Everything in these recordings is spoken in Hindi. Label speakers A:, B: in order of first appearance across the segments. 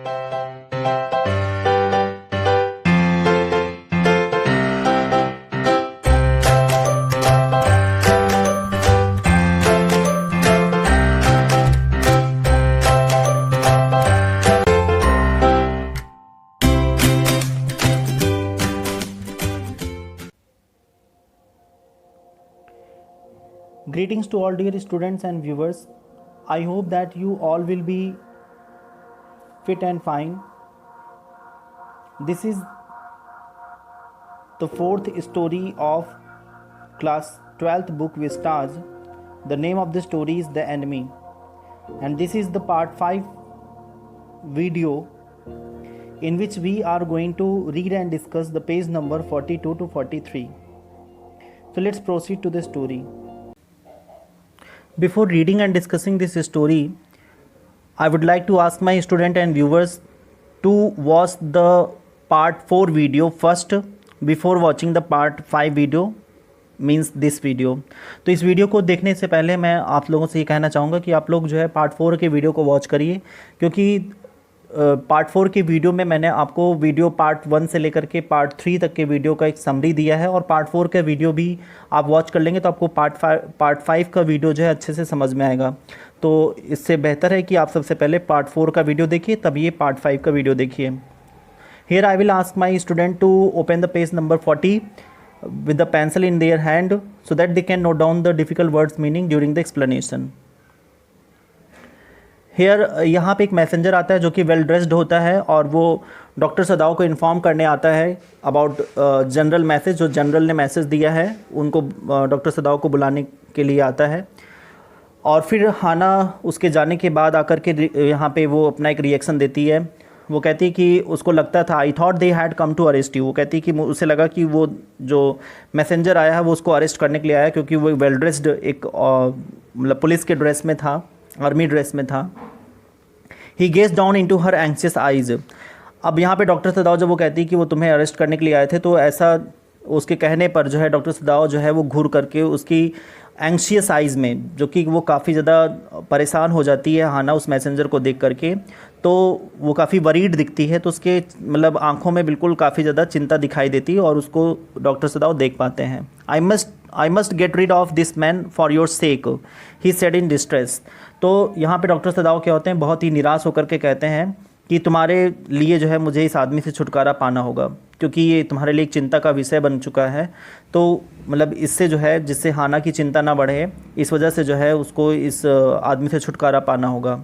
A: Greetings to all dear students and viewers. I hope that you all will be fit and fine. This is the fourth story of class 12th book Vistas. The name of the story is The Enemy, and this is the part 5 video in which we are going to read and discuss the page number 42 to 43. So let's proceed to the story. Before reading and discussing this story, I would like to ask my student and viewers to watch the part 4 video first before watching the part 5 video, means this video. तो इस वीडियो को देखने से पहले मैं आप लोगों से ये कहना चाहूँगा कि आप लोग जो है पार्ट 4 के वीडियो को वॉच करिए, क्योंकि पार्ट 4 के वीडियो में मैंने आपको वीडियो पार्ट 1 से लेकर के पार्ट 3 तक के वीडियो का एक समरी दिया है, और पार्ट 4 का वीडियो भी आप वॉच कर लेंगे तो आपको पार्ट 5 का वीडियो जो है अच्छे से समझ में आएगा। तो इससे बेहतर है कि आप सबसे पहले पार्ट 4 का वीडियो देखिए, तब ये पार्ट 5 का वीडियो देखिए। Here I will ask my student to open the page number 40 with the pencil in their hand so that they can note down the difficult words meaning during the explanation. Here यहाँ पे एक मैसेंजर आता है जो कि वेल ड्रेस्ड होता है, और वो डॉक्टर सदाओ को इन्फॉर्म करने आता है अबाउट जनरल मैसेज, जो जनरल ने मैसेज दिया है उनको डॉक्टर सदाओ को बुलाने के लिए आता है। और फिर हाना उसके जाने के बाद आकर के यहाँ पे वो अपना एक रिएक्शन देती है। वो कहती है कि उसको लगता था I thought they had come to arrest you. वो कहती है कि उसे लगा कि वो जो मैसेंजर आया है वो उसको अरेस्ट करने के लिए आया, क्योंकि वो वेल ड्रेस्ड एक मतलब पुलिस के ड्रेस में था, आर्मी ड्रेस में था। He gaze down into her anxious eyes. अब यहाँ पे डॉक्टर सदाओ जब वो कहती है कि वो तुम्हें अरेस्ट करने के लिए आए थे, तो ऐसा उसके कहने पर जो है डॉक्टर सदाओ जो है वो घूर करके उसकी एंक्शियस आइज़ में, जो कि वो काफ़ी ज़्यादा परेशान हो जाती है हाना उस मैसेंजर को देख करके, तो वो काफ़ी वरीड दिखती है, तो उसके मतलब आंखों में बिल्कुल काफ़ी ज़्यादा चिंता दिखाई देती है, और उसको डॉक्टर सदाओ देख पाते हैं। आई must get rid of this man for your sec, he said in distress. तो यहाँ पे डॉक्टर सदाओ क्या होते हैं, बहुत ही निराश होकर के कहते हैं कि तुम्हारे लिए जो है मुझे इस आदमी से छुटकारा पाना होगा, क्योंकि ये तुम्हारे लिए एक चिंता का विषय बन चुका है। तो मतलब इससे जो है, जिससे हाना की चिंता ना बढ़े, इस वजह से जो है उसको इस आदमी से छुटकारा पाना होगा।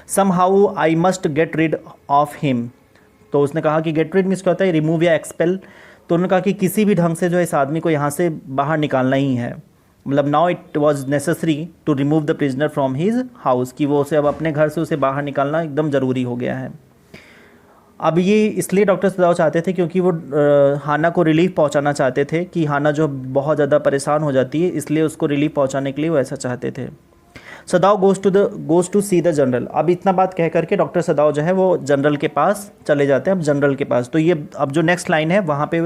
A: Somehow I must get rid of him. तो उसने कहा कि गेट रिड मीन्स क्या होता है, रिमूव या एक्सपेल। तो उन्होंने कहा कि किसी भी ढंग से जो है इस आदमी को यहाँ से बाहर निकालना ही है। मतलब now it was necessary to remove the prisoner from his house, कि वो उसे अब अपने घर से उसे बाहर निकालना एकदम ज़रूरी हो गया है। अब ये इसलिए डॉक्टर सदाओ चाहते थे क्योंकि वो हाना को रिलीफ पहुंचाना चाहते थे, कि हाना जो बहुत ज़्यादा परेशान हो जाती है, इसलिए उसको रिलीफ पहुंचाने के लिए वो ऐसा चाहते थे। Sadao goes to see the general. अब इतना बात कह करके डॉक्टर सदाओ जो है वो जनरल के पास चले जाते हैं। अब जनरल के पास, तो ये अब जो नेक्स्ट लाइन है वहाँ पे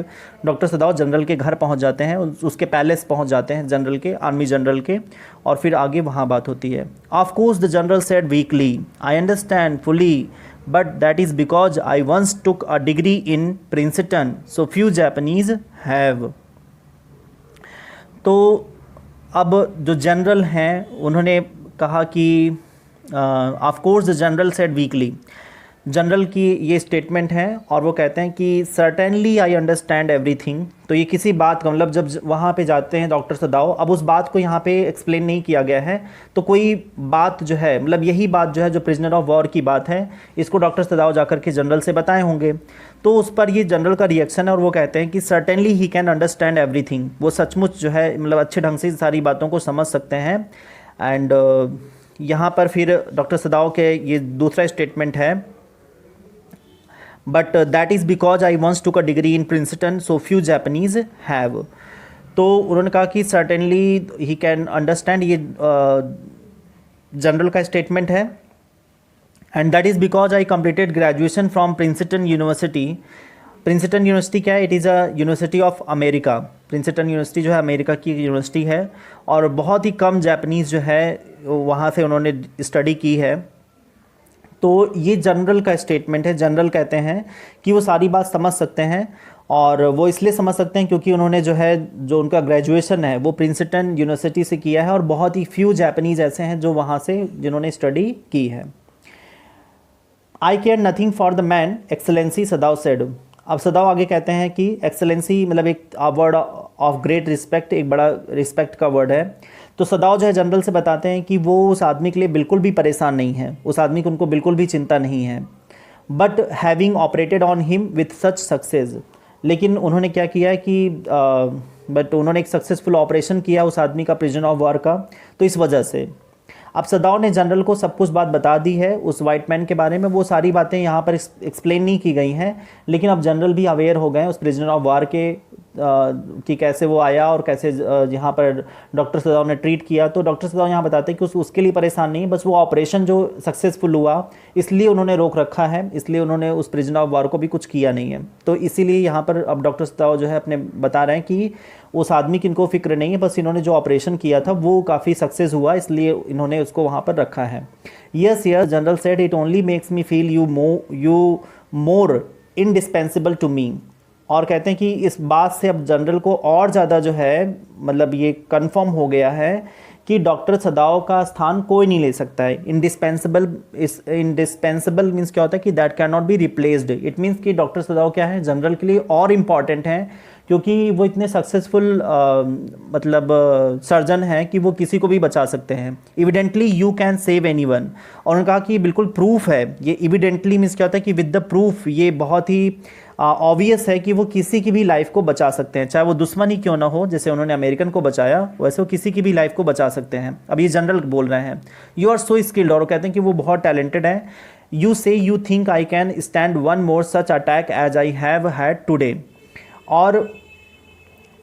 A: डॉक्टर सदाओ जनरल के घर पहुँच जाते हैं, उसके पैलेस पहुँच जाते हैं जनरल के, आर्मी जनरल के, और फिर आगे वहाँ बात होती है। Of course the general said weekly, I understand fully, but that is because I once took a degree in Princeton, so few Japanese have। तो अब जो जनरल हैं उन्होंने कहा कि of course the general said weekly, general की ये स्टेटमेंट है, और वो कहते हैं कि सर्टेनली आई अंडरस्टैंड एवरीथिंग। तो ये किसी बात का मतलब, जब वहाँ पे जाते हैं डॉक्टर सदाओ, अब उस बात को यहाँ पे एक्सप्लेन नहीं किया गया है, तो कोई बात जो है, मतलब यही बात जो है जो प्रिजनर ऑफ वॉर की बात है, इसको डॉक्टर सदाओ जाकर के जनरल से बताए होंगे। तो उस पर ये जनरल का रिएक्शन है, और वो कहते हैं कि certainly he can understand everything. वो सचमुच जो है मतलब अच्छे ढंग से सारी बातों को समझ सकते हैं। एंड यहाँ पर फिर डॉक्टर सदाओ के ये दूसरा स्टेटमेंट है, but that is because I once took a degree in Princeton, so few Japanese have. तो उन्होंने कहा कि सर्टेनली ही कैन अंडरस्टैंड, ये जनरल का स्टेटमेंट है। And that is because I completed graduation from Princeton university. Princeton university क्या है, it is a university of America. Princeton university जो है अमेरिका की यूनिवर्सिटी है, और बहुत ही कम जापानीज़ जो है वहाँ से उन्होंने स्टडी की है। तो ये जनरल का स्टेटमेंट है। जनरल कहते हैं कि वो सारी बात समझ सकते हैं, और वो इसलिए समझ सकते हैं क्योंकि उन्होंने जो उनका ग्रेजुएशन है वो प्रिंसटन यूनिवर्सिटी से किया है, और बहुत ही फ्यू जापानीज़ ऐसे हैं जो वहाँ से जिन्होंने स्टडी की है। I care nothing for the man, excellency, Sadao said. अब सदाव आगे कहते हैं कि एक्सेलेंसी मतलब एक वर्ड ऑफ ग्रेट रिस्पेक्ट, एक बड़ा रिस्पेक्ट का वर्ड है। तो सदाव जो है जनरल से बताते हैं कि वो उस आदमी के लिए बिल्कुल भी परेशान नहीं है, उस आदमी को उनको बिल्कुल भी चिंता नहीं है। But having operated on him with such success, लेकिन उन्होंने क्या किया है कि बट उन्होंने एक सक्सेसफुल ऑपरेशन किया उस आदमी का, प्रिजन ऑफ वार का, तो इस वजह से। अब सदाव ने जनरल को सब कुछ बात बता दी है उस वाइट मैन के बारे में, वो सारी बातें यहाँ पर एक्सप्लेन नहीं की गई हैं, लेकिन अब जनरल भी अवेयर हो गए हैं उस प्रिजनर ऑफ वार के कि कैसे वो आया और कैसे यहाँ पर डॉक्टर सदाव ने ट्रीट किया। तो डॉक्टर सदाव यहाँ बताते हैं कि उसके लिए परेशान नहीं है, बस वो ऑपरेशन जो सक्सेसफुल हुआ इसलिए उन्होंने रोक रखा है, इसलिए उन्होंने उस प्रिजनर ऑफ वार को भी कुछ किया नहीं है। तो इसीलिए यहाँ पर अब डॉक्टर सदाव जो है अपने बता रहे हैं कि उस आदमी की इनको फिक्र नहीं है, बस इन्होंने जो ऑपरेशन किया था वो काफ़ी सक्सेस हुआ, इसलिए इन्होंने उसको वहाँ पर रखा है। Yes yes, general said, it only makes me feel you more indispensable to me. और कहते हैं कि इस बात से अब जनरल को और ज़्यादा जो है मतलब ये कंफर्म हो गया है कि डॉक्टर सदाव का स्थान कोई नहीं ले सकता है। इंडिस्पेंसिबल मीन्स क्या होता है कि that can not be replaced. It means कि डॉक्टर सदाव क्या है, जनरल के लिए और इम्पॉर्टेंट हैं, क्योंकि वो इतने सक्सेसफुल मतलब सर्जन हैं कि वो किसी को भी बचा सकते हैं। इविडेंटली यू कैन सेव एनीवन। और उन्होंने कहा कि बिल्कुल प्रूफ है, ये इविडेंटली मीन्स क्या होता है कि विद द प्रूफ, ये बहुत ही ऑब्वियस है कि वो किसी की भी लाइफ को बचा सकते हैं, चाहे वो दुश्मन ही क्यों ना हो। जैसे उन्होंने अमेरिकन को बचाया, वैसे वो किसी की भी लाइफ को बचा सकते हैं। अब ये जनरल बोल रहे हैं, यू आर सो स्किल्ड, और कहते हैं कि वो बहुत टैलेंटेड हैं। You say you think I can stand one more such attack as I have had today. और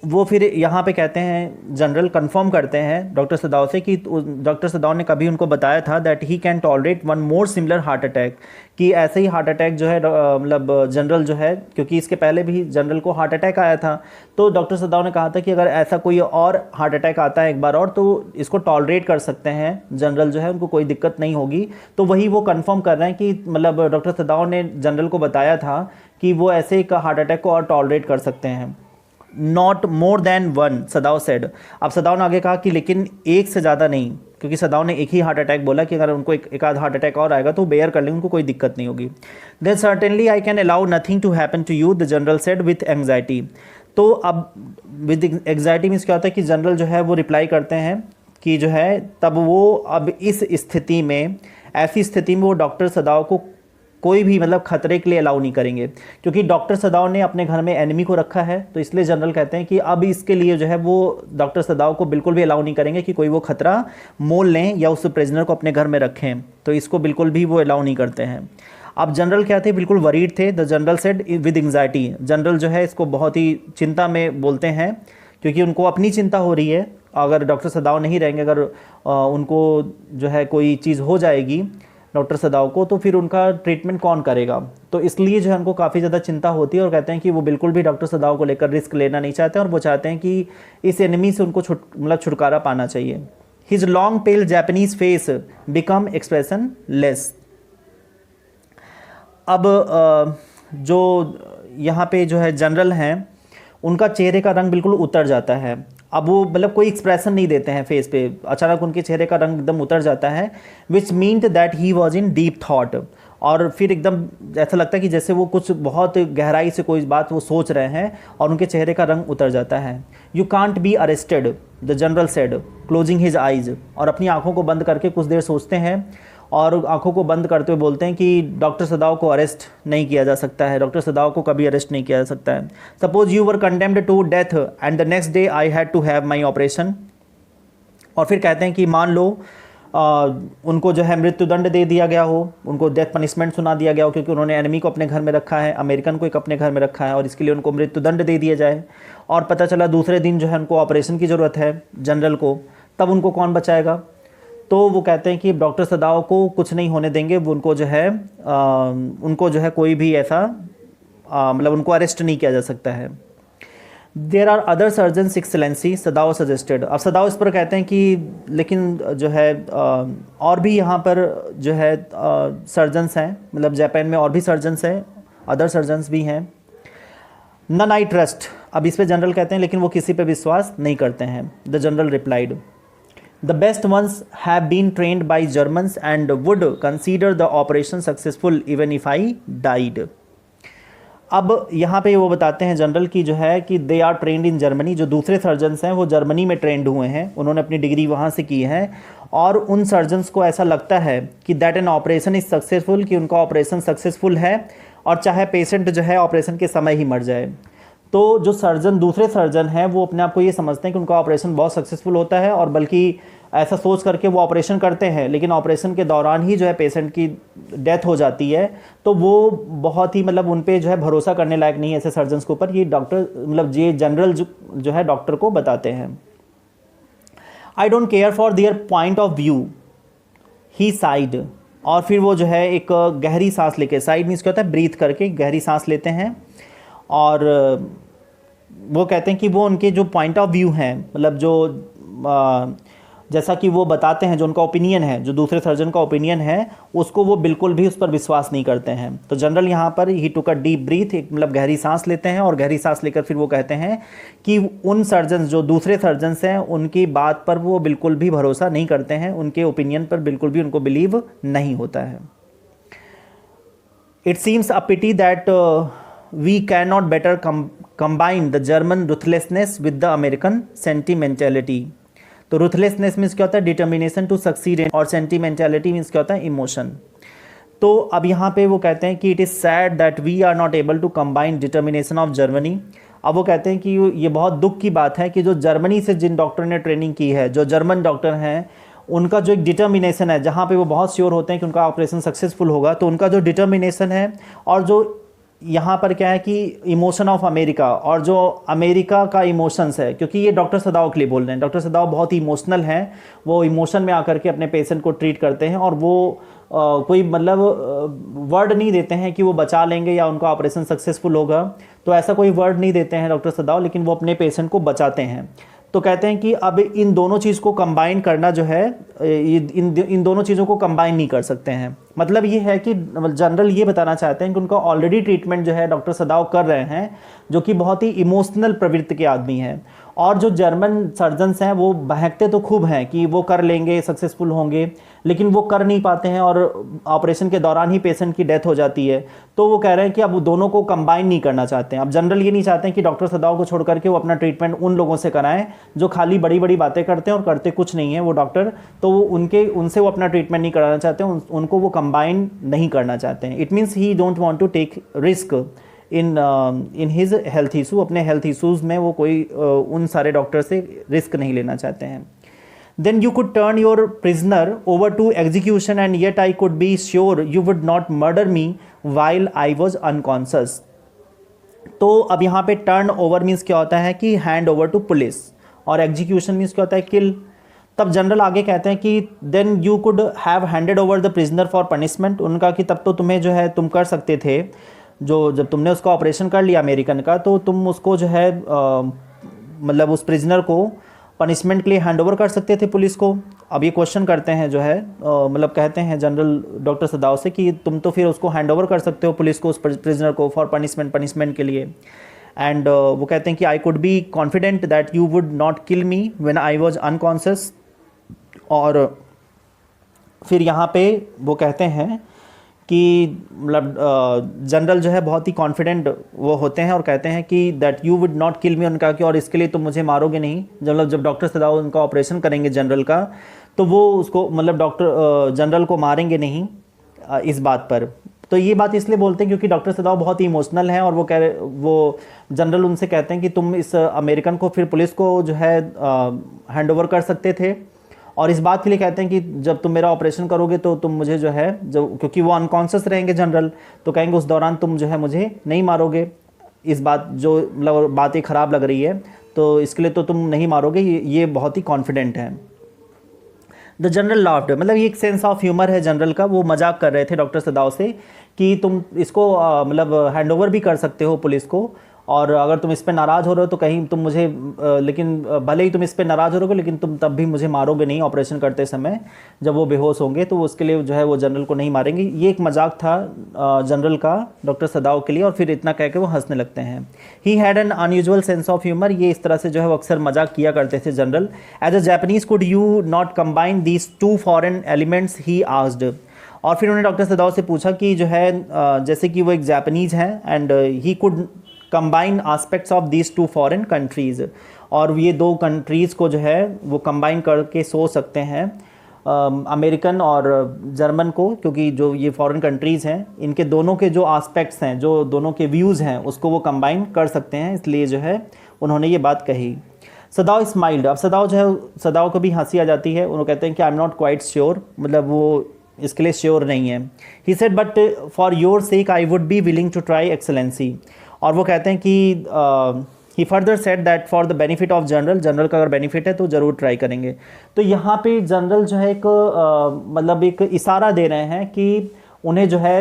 A: वो फिर यहाँ पे कहते हैं, जनरल कंफर्म करते हैं डॉक्टर सदाव से कि डॉक्टर सदाव ने कभी उनको बताया था that he can tolerate one more similar heart attack, कि ऐसे ही हार्ट अटैक जो है मतलब जनरल जो है, क्योंकि इसके पहले भी जनरल को हार्ट अटैक आया था, तो डॉक्टर सदाव ने कहा था कि अगर ऐसा कोई और हार्ट अटैक आता है एक बार और, तो इसको टॉलरेट कर सकते हैं जनरल जो है, उनको कोई दिक्कत नहीं होगी। तो वही वो कंफर्म कर रहे हैं कि मतलब डॉक्टर सदाव ने जनरल को बताया था कि वो ऐसे एक हार्ट अटैक को और टॉलरेट कर सकते हैं। Not more than one, सदाव said. अब सदाव ने आगे कहा कि लेकिन एक से ज़्यादा नहीं, क्योंकि सदाव ने एक ही हार्ट अटैक बोला कि अगर उनको एक आध हार्ट अटैक और आएगा तो बेयर कर लेंगे, उनको कोई दिक्कत नहीं होगी। Then certainly I can allow nothing to happen to you, the general said with anxiety. तो अब विद एंग्जाइटी मीन्स क्या होता है कि जनरल जो है वो रिप्लाई करते हैं कि जो है तब वो अब इस स्थिति में, ऐसी स्थिति में वो डॉक्टर सदाव को कोई भी मतलब खतरे के लिए अलाउ नहीं करेंगे, क्योंकि डॉक्टर सदाव ने अपने घर में एनिमी को रखा है। तो इसलिए जनरल कहते हैं कि अब इसके लिए जो है वो डॉक्टर सदाव को बिल्कुल भी अलाउ नहीं करेंगे कि कोई वो खतरा मोल लें या उस प्रिजनर को अपने घर में रखें, तो इसको बिल्कुल भी वो अलाउ नहीं करते हैं। अब जनरल क्या थे, बिल्कुल वरीड थे। The general said with anxiety, general जो है इसको बहुत ही चिंता में बोलते हैं, क्योंकि उनको अपनी चिंता हो रही है। अगर डॉक्टर सदाव नहीं रहेंगे, अगर उनको जो है कोई चीज़ हो जाएगी डॉक्टर सदाव को, तो फिर उनका ट्रीटमेंट कौन करेगा। तो इसलिए जो है उनको काफ़ी ज़्यादा चिंता होती है, और कहते हैं कि वो बिल्कुल भी डॉक्टर सदाव को लेकर रिस्क लेना नहीं चाहते, और वो चाहते हैं कि इस एनिमी से उनको छुटकारा पाना चाहिए। His long pale Japanese face become expressionless. अब जो यहाँ पे जो है जनरल हैं, उनका चेहरे का रंग बिल्कुल उतर जाता है। अब वो मतलब कोई एक्सप्रेशन नहीं देते हैं फेस पे, अचानक उनके चेहरे का रंग एकदम उतर जाता है, which meant that he was in deep thought. और फिर एकदम ऐसा लगता है कि जैसे वो कुछ बहुत गहराई से कोई बात वो सोच रहे हैं, और उनके चेहरे का रंग उतर जाता है। You can't be arrested, the general said closing his eyes. और अपनी आंखों को बंद करके कुछ देर सोचते हैं, और आंखों को बंद करते हुए बोलते हैं कि डॉक्टर सदाव को अरेस्ट नहीं किया जा सकता है, डॉक्टर सदाव को कभी अरेस्ट नहीं किया जा सकता है। Suppose you were condemned to death and the next day I had to have my operation. और फिर कहते हैं कि मान लो उनको जो है मृत्युदंड दे दिया गया हो, उनको डेथ पनिशमेंट सुना दिया गया हो, क्योंकि उन्होंने एनिमी को अपने घर में रखा है, अमेरिकन को एक अपने घर में रखा है, और इसके लिए उनको मृत्युदंड दे दिया जाए, और पता चला दूसरे दिन जो है उनको ऑपरेशन की ज़रूरत है जनरल को, तब उनको कौन बचाएगा। तो वो कहते हैं कि डॉक्टर सदाव को कुछ नहीं होने देंगे, वो उनको जो है कोई भी ऐसा मतलब उनको अरेस्ट नहीं किया जा सकता है। There are other surgeons excellency, Sadao suggested. अब सदाओ इस पर कहते हैं कि लेकिन जो है और भी यहाँ पर जो है सर्जन्स हैं, मतलब जापान में और भी सर्जन्स हैं, अदर सर्जन्स भी हैं। नन आई ट्रस्ट, अब इस पे जनरल कहते हैं लेकिन वो किसी पे विश्वास नहीं करते हैं। The general replied, the best ones have been trained by Germans and would consider the operation successful even if I died. अब यहाँ पे वो बताते हैं जनरल की जो है कि they are trained in Germany, जो दूसरे सर्जन्स हैं वो जर्मनी में ट्रेंड हुए हैं, उन्होंने अपनी डिग्री वहाँ से की है, और उन सर्जन्स को ऐसा लगता है कि that an operation is successful, कि उनका ऑपरेशन सक्सेसफुल है, और चाहे पेशेंट जो है ऑपरेशन के समय ही मर जाए। तो जो सर्जन दूसरे सर्जन हैं वो अपने आप को ये समझते हैं कि उनका ऑपरेशन बहुत सक्सेसफुल होता है, और बल्कि ऐसा सोच करके वो ऑपरेशन करते हैं, लेकिन ऑपरेशन के दौरान ही जो है पेशेंट की डेथ हो जाती है। तो वो बहुत ही मतलब उन पे जो है भरोसा करने लायक नहीं है ऐसे सर्जन्स के ऊपर, ये डॉक्टर मतलब ये जनरल जो है डॉक्टर को बताते हैं। I don't care for their point of view, he side, और फिर वो जो है एक गहरी सांस लेके, साइड मीन्स क्या होता है, ब्रीथ करके गहरी सांस लेते हैं, और वो कहते हैं कि वो उनके जो पॉइंट ऑफ व्यू हैं, मतलब जो जैसा कि वो बताते हैं, जो उनका ओपिनियन है, जो दूसरे सर्जन का ओपिनियन है, उसको वो बिल्कुल भी उस पर विश्वास नहीं करते हैं। तो जनरल यहाँ पर ही टुक अ डीप ब्रीथ, एक मतलब गहरी सांस लेते हैं, और गहरी सांस लेकर फिर वो कहते हैं कि उन सर्जन्स जो दूसरे सर्जन्स हैं उनकी बात पर वो बिल्कुल भी भरोसा नहीं करते हैं, उनके ओपिनियन पर बिल्कुल भी उनको बिलीव नहीं होता है। It seems a pity that we can not better combine the German ruthlessness with the American sentimentality। तो ruthlessness मीन्स क्या होता है, डिटर्मिनेशन टू सक्सीड, और सेंटिमेंटलिटी मीन्स क्या होता है, इमोशन। तो अब यहाँ पे वो कहते हैं कि it is sad that we are not able to combine determination of Germany. अब वो कहते हैं कि ये बहुत दुख की बात है कि जो जर्मनी से जिन डॉक्टर ने ट्रेनिंग की है, जो जर्मन डॉक्टर हैं, उनका जो एक डिटर्मिनेशन है, जहाँ पे वो बहुत श्योर होते हैं कि उनका ऑपरेशन सक्सेसफुल होगा, तो उनका जो डिटर्मिनेशन है, और जो यहाँ पर क्या है कि इमोशन ऑफ अमेरिका, और जो अमेरिका का इमोशंस है, क्योंकि ये डॉक्टर सदाओ के लिए बोल रहे हैं, डॉक्टर सदाओ बहुत ही इमोशनल हैं, वो इमोशन में आकर के अपने पेशेंट को ट्रीट करते हैं, और वो कोई मतलब वर्ड नहीं देते हैं कि वो बचा लेंगे या उनका ऑपरेशन सक्सेसफुल होगा, तो ऐसा कोई वर्ड नहीं देते हैं डॉक्टर सदाओ, लेकिन वो अपने पेशेंट को बचाते हैं। तो कहते हैं कि अब इन दोनों चीज़ को कंबाइन करना जो है, इन दोनों चीज़ों को कंबाइन नहीं कर सकते हैं। मतलब ये है कि जनरल ये बताना चाहते हैं कि उनका ऑलरेडी ट्रीटमेंट जो है डॉक्टर सदाओ कर रहे हैं, जो कि बहुत ही इमोशनल प्रवृत्ति के आदमी हैं, और जो जर्मन सर्जन्स हैं वो बहकते तो खूब हैं कि वो कर लेंगे, सक्सेसफुल होंगे, लेकिन वो कर नहीं पाते हैं, और ऑपरेशन के दौरान ही पेशेंट की डेथ हो जाती है। तो वो कह रहे हैं कि अब वो दोनों को कंबाइन नहीं करना चाहते हैं। अब जनरल ये नहीं चाहते हैं कि डॉक्टर सदाओ को छोड़ करके वो अपना ट्रीटमेंट उन लोगों से कराएं जो खाली बड़ी बड़ी बातें करते हैं और करते कुछ नहीं है वो डॉक्टर, तो वो उनसे वो अपना ट्रीटमेंट नहीं कराना चाहते हैं, उनको वो कंबाइन नहीं करना चाहते हैं। It means he don't want to take risk in his health issue, अपने हेल्थ इशूज़ में वो कोई उन सारे डॉक्टर से रिस्क नहीं लेना चाहते हैं। Then you could turn your prisoner over to execution and yet I could be sure you would not murder me while I was unconscious. तो अब यहाँ पे टर्न ओवर मीन्स क्या होता है कि हैंड ओवर टू पुलिस, और एग्जीक्यूशन मीन्स क्या होता है, किल। तब जनरल आगे कहते हैं कि then you could have handed over the prisoner for punishment. उनका कि तब तो तुम्हें जो है तुम कर सकते थे, जो जब तुमने उसका ऑपरेशन कर लिया अमेरिकन का, तो तुम उसको जो है मतलब उस प्रिजनर को पनिशमेंट के लिए हैंड ओवर कर सकते थे पुलिस को। अब ये क्वेश्चन करते हैं जो है मतलब कहते हैं जनरल डॉक्टर सदाओ से कि तुम तो फिर उसको हैंड ओवर कर सकते हो पुलिस को, उस प्रिजनर को, फॉर पनिशमेंट के लिए। एंड वो कहते हैं कि आई could be confident that you would not kill me when I was unconscious. और फिर यहाँ पे वो कहते हैं कि मतलब जनरल जो है बहुत ही कॉन्फिडेंट वो होते हैं और कहते हैं कि that you would not kill me, उनका कि और इसके लिए तुम मुझे मारोगे नहीं। जब डॉक्टर सदाओ उनका ऑपरेशन करेंगे जनरल का, तो वो उसको मतलब डॉक्टर जनरल को मारेंगे नहीं इस बात पर। तो ये बात इसलिए बोलते हैं क्योंकि डॉक्टर सदाओ बहुत ही इमोशनल हैं, और वो जनरल उनसे कहते हैं कि तुम इस अमेरिकन को फिर पुलिस को जो है हैंड ओवर कर सकते थे, और इस बात के लिए कहते हैं कि जब तुम मेरा ऑपरेशन करोगे तो तुम मुझे जो है क्योंकि वो अनकॉन्शियस रहेंगे जनरल, तो कहेंगे उस दौरान तुम जो है मुझे नहीं मारोगे। इस बात जो मतलब बात ही ख़राब लग रही है, तो इसके लिए तो तुम नहीं मारोगे, ये बहुत ही कॉन्फिडेंट है। द जनरल लाफ्ड, मतलब ये एक सेंस ऑफ ह्यूमर है जनरल का, वो मजाक कर रहे थे डॉक्टर सदाओ से कि तुम इसको मतलब हैंड ओवर भी कर सकते हो पुलिस को, और अगर तुम इस पे नाराज़ हो रहे हो तो कहीं तुम मुझे लेकिन भले ही तुम इस पे नाराज़ हो रहे हो लेकिन तुम तब भी मुझे मारोगे नहीं ऑपरेशन करते समय, जब वो बेहोश होंगे तो उसके लिए जो है वो जनरल को नहीं मारेंगे। ये एक मजाक था जनरल का डॉक्टर सदाव के लिए, और फिर इतना कह के वो हंसने लगते हैं। He had an unusual sense of humour, ये इस तरह से जो है वो अक्सर मजाक किया करते थे general. As a Japanese could you not combine these two foreign elements he asked. और फिर उन्होंने डॉक्टर सदाव से पूछा कि जो है जैसे कि वो एक जापानीज हैं and he could combine aspects of these two foreign countries, और ये दो कंट्रीज़ को जो है वो कंबाइन करके सोच सकते हैं, अमेरिकन और जर्मन को, क्योंकि जो ये फॉरेन कंट्रीज़ हैं इनके दोनों के जो आस्पेक्ट्स हैं, जो दोनों के व्यूज़ हैं उसको वो कंबाइन कर सकते हैं, इसलिए जो है उन्होंने ये बात कही। सदाव स्माइल्ड। अब सदाव जो है, सदाव को भी हंसी आ जाती है। उन्होंने कहते हैं कि I am not quite sure, मतलब वो इसके लिए श्योर नहीं है। He said but for your sake I would be willing to try excellency. और वो कहते हैं कि he further said that for the benefit of general, general का अगर बेनिफिट है तो ज़रूर ट्राई करेंगे। तो यहाँ पे जनरल जो है एक मतलब एक इशारा दे रहे हैं कि उन्हें जो है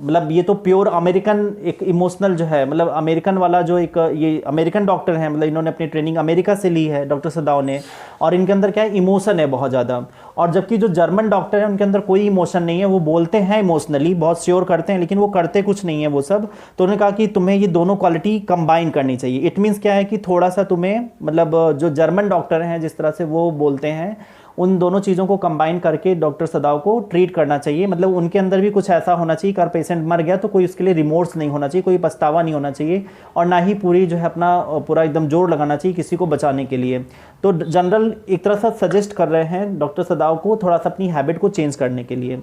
A: मतलब ये तो प्योर अमेरिकन एक इमोशनल जो है, मतलब अमेरिकन वाला जो एक ये अमेरिकन डॉक्टर हैं, मतलब इन्होंने अपनी ट्रेनिंग अमेरिका से ली है डॉक्टर सदाव ने, और इनके अंदर क्या है इमोशन है बहुत ज़्यादा। और जबकि जो जर्मन डॉक्टर हैं उनके अंदर कोई इमोशन नहीं है, वो बोलते हैं इमोशनली, बहुत श्योर करते हैं, लेकिन वो करते कुछ नहीं है वो सब। तो उन्होंने कहा कि तुम्हें ये दोनों क्वालिटी कंबाइन करनी चाहिए। इट मीन्स क्या है कि थोड़ा सा तुम्हें मतलब जो जर्मन डॉक्टर हैं जिस तरह से वो बोलते हैं उन दोनों चीज़ों को कंबाइन करके डॉक्टर सदाव को ट्रीट करना चाहिए। मतलब उनके अंदर भी कुछ ऐसा होना चाहिए कि अगर पेशेंट मर गया तो कोई उसके लिए रिमोर्स नहीं होना चाहिए, कोई पछतावा नहीं होना चाहिए, और ना ही पूरी जो है अपना पूरा एकदम जोर लगाना चाहिए किसी को बचाने के लिए। तो जनरल एक तरह से सजेस्ट कर रहे हैं डॉक्टर सदाव को थोड़ा सा अपनी हैबिट को चेंज करने के लिए,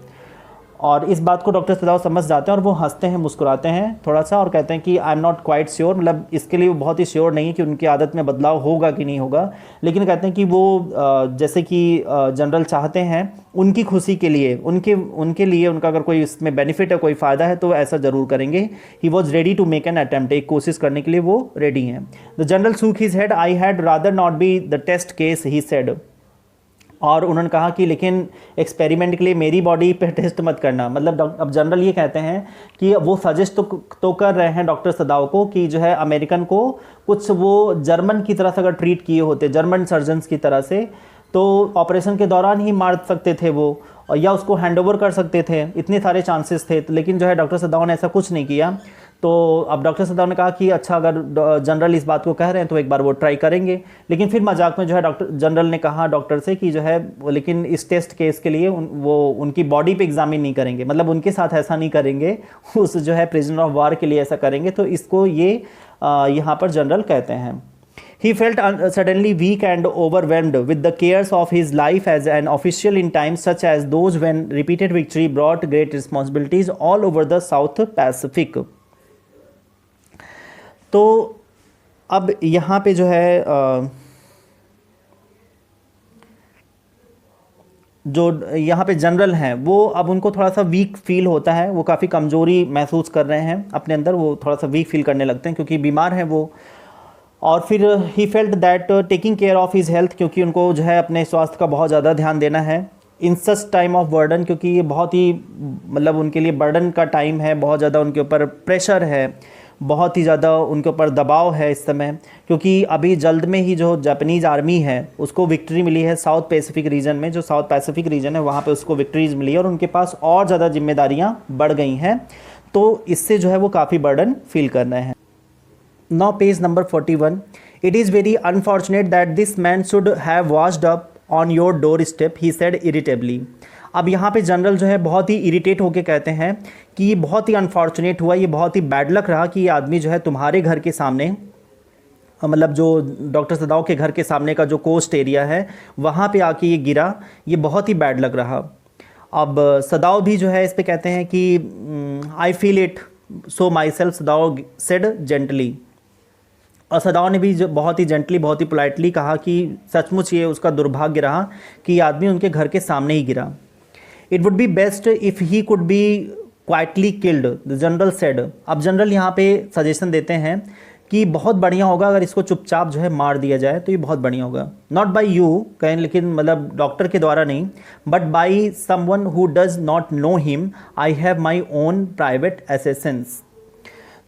A: और इस बात को डॉक्टर सदाव समझ जाते हैं और वो हंसते हैं, मुस्कुराते हैं थोड़ा सा, और कहते हैं कि I am not quite sure, मतलब इसके लिए वो बहुत ही श्योर नहीं है कि उनकी आदत में बदलाव होगा कि नहीं होगा, लेकिन कहते हैं कि वो जैसे कि जनरल चाहते हैं उनकी खुशी के लिए, उनके लिए उनका अगर कोई इसमें बेनिफिट है, कोई फ़ायदा है तो ऐसा ज़रूर करेंगे। He was ready to make an attempt, एक कोशिश करने के लिए वो रेडी हैं। The general shook his head, I had rather not be the test case he said. और उन्होंने कहा कि लेकिन एक्सपेरिमेंट के लिए मेरी बॉडी पे टेस्ट मत करना। मतलब अब जनरल ये कहते हैं कि वो सजेस्ट तो कर रहे हैं डॉक्टर सदाव को कि जो है अमेरिकन को कुछ वो जर्मन की तरह से अगर ट्रीट किए होते, जर्मन सर्जन्स की तरह से, तो ऑपरेशन के दौरान ही मार सकते थे वो, या उसको हैंडओवर कर सकते थे, इतने सारे चांसेस थे। लेकिन जो है डॉक्टर सदाव ने ऐसा कुछ नहीं किया। तो अब डॉक्टर सदाव ने कहा कि अच्छा अगर जनरल इस बात को कह रहे हैं तो एक बार वो ट्राई करेंगे। लेकिन फिर मजाक में जो है डॉक्टर जनरल ने कहा डॉक्टर से कि जो है लेकिन इस टेस्ट केस के लिए वो उनकी बॉडी पे एग्जामिन नहीं करेंगे, मतलब उनके साथ ऐसा नहीं करेंगे, उस जो है प्रिजनर ऑफ वार के लिए ऐसा करेंगे। तो इसको ये यहाँ पर जनरल कहते हैं। He felt suddenly weak and overwhelmed with the cares of his life as an official in times such as those when repeated victory brought great responsibilities all over the South Pacific. तो अब यहाँ पे जो है जो यहाँ पे जनरल हैं वो अब उनको थोड़ा सा वीक फील होता है, वो काफ़ी कमज़ोरी महसूस कर रहे हैं अपने अंदर, वो थोड़ा सा वीक फील करने लगते हैं क्योंकि बीमार हैं वो। और फिर he felt that taking care of his health, क्योंकि उनको जो है अपने स्वास्थ्य का बहुत ज़्यादा ध्यान देना है। इन सच टाइम ऑफ बर्डन, क्योंकि ये बहुत ही मतलब उनके लिए बर्डन का टाइम है, बहुत ज़्यादा उनके ऊपर प्रेशर है, बहुत ही ज़्यादा उनके ऊपर दबाव है इस समय, क्योंकि अभी जल्द में ही जो जापानीज़ आर्मी है उसको विक्ट्री मिली है साउथ पैसिफिक रीजन में, जो साउथ पैसिफिक रीजन है वहाँ पे उसको विक्ट्रीज़ मिली है और उनके पास और ज़्यादा जिम्मेदारियाँ बढ़ गई हैं। तो इससे जो है वो काफ़ी बर्डन फील कर रहे हैं। Now page number 41. It is very unfortunate that this man should have washed up on your doorstep, he said irritably. अब यहाँ पे जनरल जो है बहुत ही इरिटेट होके कहते हैं कि ये बहुत ही अनफॉर्चुनेट हुआ, ये बहुत ही बैड लक रहा कि ये आदमी जो है तुम्हारे घर के सामने, मतलब जो डॉक्टर सदाव के घर के सामने का जो कोस्ट एरिया है वहाँ पे आके ये गिरा, ये बहुत ही बैड लक रहा। अब सदाव भी जो है इस पे कहते हैं कि I feel it so my self, सदाव said gently. और सदाव ने भी जो बहुत ही जेंटली, बहुत ही पोलाइटली कहा कि सचमुच ये उसका दुर्भाग्य रहा कि आदमी उनके घर के सामने ही गिरा। It would be best if he could be quietly killed, the general said. अब जनरल यहाँ पे सजेशन देते हैं कि बहुत बढ़िया होगा अगर इसको चुपचाप जो है मार दिया जाए, तो ये बहुत बढ़िया होगा। नॉट बाई यू कहें, लेकिन मतलब डॉक्टर के द्वारा नहीं, but by someone who does not know him, I have my own private assassins.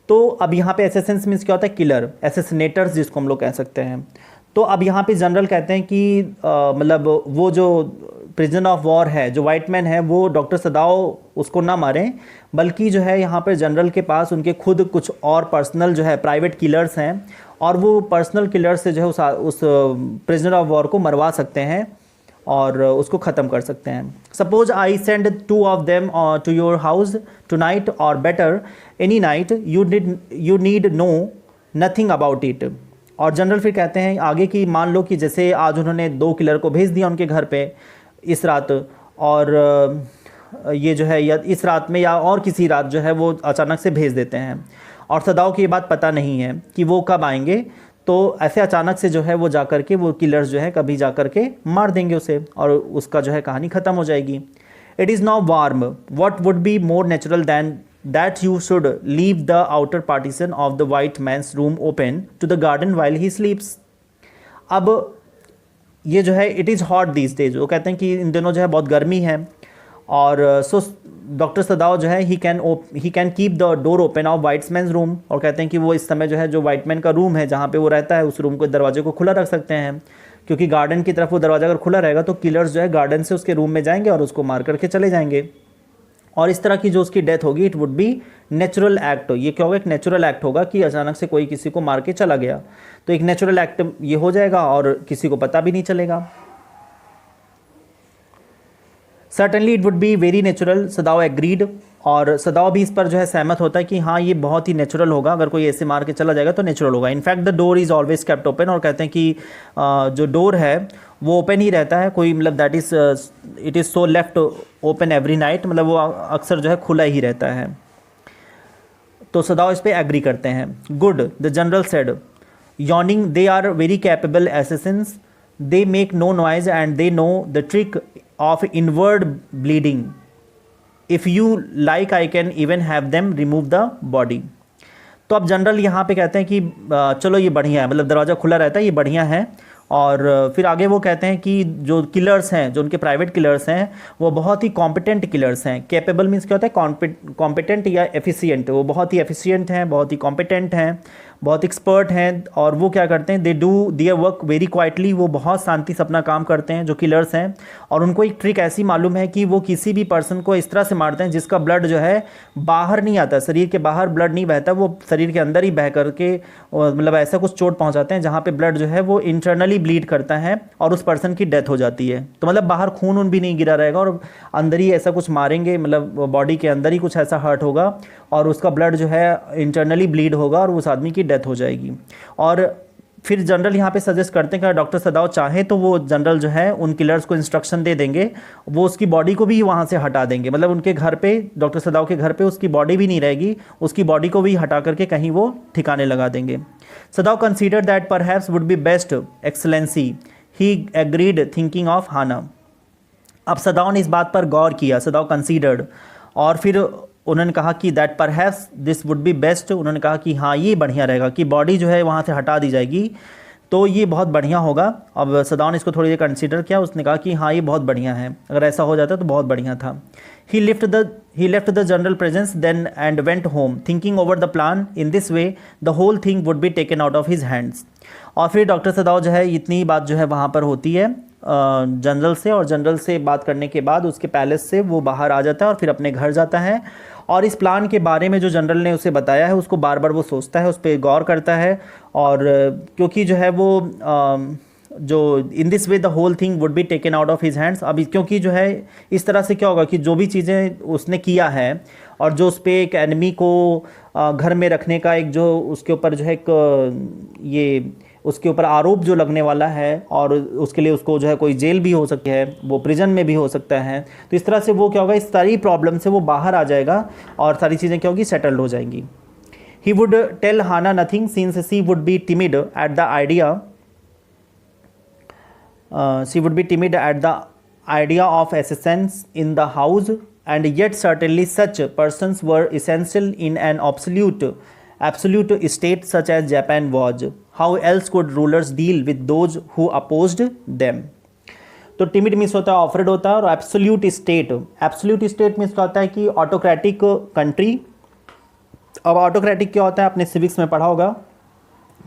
A: तो तो अब यहाँ पे एसेसेंस मीन्स क्या होता है, किलर, एसेसिनेटर्स जिसको हम लोग कह सकते हैं। तो अब यहाँ पे जनरल कहते हैं कि मतलब वो जो प्रिजनर ऑफ वॉर है, जो वाइट मैन है, वो डॉक्टर सदाओ उसको ना मारें, बल्कि जो है यहाँ पर जनरल के पास उनके खुद कुछ और पर्सनल जो है प्राइवेट किलर्स हैं, और वो पर्सनल किलर से जो है उस प्रिजनर ऑफ वॉर को मरवा सकते हैं और उसको ख़त्म कर सकते हैं। Suppose I send 2 of them to your house tonight, और better any night, you need know nothing about it. और जनरल फिर कहते हैं आगे कि मान लो कि जैसे आज उन्होंने 2 किलर को भेज दिया उनके घर पे इस रात, और ये जो है या इस रात में या और किसी रात जो है वो अचानक से भेज देते हैं, और सदाओ की ये बात पता नहीं है कि वो कब आएंगे, तो ऐसे अचानक से जो है वो जा कर के वो किलर्स जो है कभी जा कर के मार देंगे उसे, और उसका जो है कहानी ख़त्म हो जाएगी। It is now warm, what would be more natural than that you should leave the outer partition of the white man's room open to the garden while he sleeps. अब ये जो है it is hot these days, वो कहते हैं कि इन दिनों जो है बहुत गर्मी है, और सो डॉक्टर सदाओ जो है he can keep the door open of white's man's room, और कहते हैं कि वो इस समय जो है जो वाइट मैन का रूम है जहाँ पे वो रहता है उस रूम को, दरवाजे को खुला रख सकते हैं, क्योंकि गार्डन की तरफ वो दरवाज़ा अगर खुला रहेगा तो किलर्स जो है गार्डन से उसके रूम में जाएंगे और उसको मार करके चले जाएंगे, और इस तरह की जो उसकी डेथ होगी it would be natural act. ये क्या होगा, एक नेचुरल एक्ट होगा कि अचानक से कोई किसी को मार के चला गया, तो एक नेचुरल एक्ट ये हो जाएगा और किसी को पता भी नहीं चलेगा। Certainly it would be very natural, Sadao agreed, और सदाओ भी इस पर जो है सहमत होता है कि हाँ ये बहुत ही नेचुरल होगा, अगर कोई ऐसे मार के चला जाएगा तो नेचुरल होगा। In fact the door is always kept open, और कहते हैं कि जो डोर है वो ओपन ही रहता है, कोई मतलब that is it is so left open every night, मतलब वो अक्सर जो है खुला ही रहता है। तो सदाओ इस पर एग्री करते हैं। Good, the general said, yawning, they are very capable assassins, they make no noise and they know the trick of inward bleeding. If you like I can even have them remove the body. तो अब जनरल यहाँ पे कहते हैं कि चलो ये बढ़िया है, मतलब दरवाज़ा खुला रहता है, ये बढ़िया है। और फिर आगे वो कहते हैं कि जो किलर्स हैं, जो उनके प्राइवेट किलर्स हैं, वो बहुत ही कॉम्पिटेंट किलर्स हैं। कैपेबल मीन्स क्या होता है, कॉम्पिटेंट या एफिशिएंट, वो बहुत ही एफिशिएंट हैं, बहुत ही कॉम्पिटेंट हैं, बहुत एक्सपर्ट हैं, और वो क्या करते हैं, they do their work very quietly, वो बहुत शांति से अपना काम करते हैं जो किलर्स हैं। और उनको एक ट्रिक ऐसी मालूम है कि वो किसी भी पर्सन को इस तरह से मारते हैं जिसका ब्लड जो है बाहर नहीं आता, शरीर के बाहर ब्लड नहीं बहता, वो शरीर के अंदर ही बह करके मतलब ऐसा कुछ चोट पहुंचाते हैं जहाँ पे ब्लड जो है वो इंटरनली ब्लीड करता है और उस पर्सन की डेथ हो जाती है। तो मतलब बाहर खून उन भी नहीं गिरा रहेगा और अंदर ही ऐसा कुछ मारेंगे, मतलब बॉडी के अंदर ही कुछ ऐसा हर्ट होगा और उसका ब्लड जो है इंटरनली ब्लीड होगा और उस आदमी की डेथ हो जाएगी। और फिर जनरल यहाँ पे सजेस्ट करते हैं कि डॉक्टर सदाओ चाहे तो वो जनरल जो है उन किलर्स को इंस्ट्रक्शन दे देंगे, वो उसकी बॉडी को भी वहाँ से हटा देंगे, मतलब उनके घर पे, डॉक्टर सदाओ के घर पे उसकी बॉडी भी नहीं रहेगी, उसकी बॉडी को भी हटा करके कहीं वो ठिकाने लगा देंगे। Sadao consider that perhaps would be best excellency, he agreed thinking of Hana. अब सदाओ ने इस बात पर गौर किया, सदाओ कंसीडर्ड, और फिर उन्होंने कहा कि that perhaps this would be best, उन्होंने कहा कि हाँ ये बढ़िया रहेगा कि बॉडी जो है वहाँ से हटा दी जाएगी, तो ये बहुत बढ़िया होगा। अब सदाओ ने इसको थोड़ी देर कंसीडर किया, उसने कहा कि हाँ ये बहुत बढ़िया है, अगर ऐसा हो जाता तो बहुत बढ़िया था। He left the general presence then and went home thinking over the plan, in this way the whole thing would be taken out of his hands. और फिर डॉक्टर सदाओ जो है इतनी बात जो है वहाँ पर होती है जनरल से, और जनरल से बात करने के बाद उसके पैलेस से वो बाहर आ जाता है और फिर अपने घर जाता है, और इस प्लान के बारे में जो जनरल ने उसे बताया है उसको बार बार वो सोचता है, उस पर गौर करता है। और क्योंकि जो है वो जो in this way the whole thing would be taken out of his hands, अभी क्योंकि जो है इस तरह से क्या होगा कि जो भी चीज़ें उसने किया है और जो उस पर एक एनिमी को घर में रखने का एक जो उसके ऊपर जो है एक ये उसके ऊपर आरोप जो लगने वाला है, और उसके लिए उसको जो है कोई जेल भी हो सकती है, वो प्रिजन में भी हो सकता है, तो इस तरह से वो क्या होगा, इस सारी प्रॉब्लम से वो बाहर आ जाएगा और सारी चीज़ें क्या होगी, सेटल्ड हो जाएंगी। He would tell Hana nothing since she would be timid at the idea of assassins in the house, and yet certainly such persons were essential in an absolute state such as Japan was. How else could rulers deal with those who opposed them? तो टिमिड मीन्स होता है ऑफरेड होता है, और एब्सोल्यूट स्टेट मीन्स क्या होता है कि ऑटोक्रेटिक कंट्री, अब ऑटोक्रेटिक क्या होता है, आपने सिविक्स में पढ़ा होगा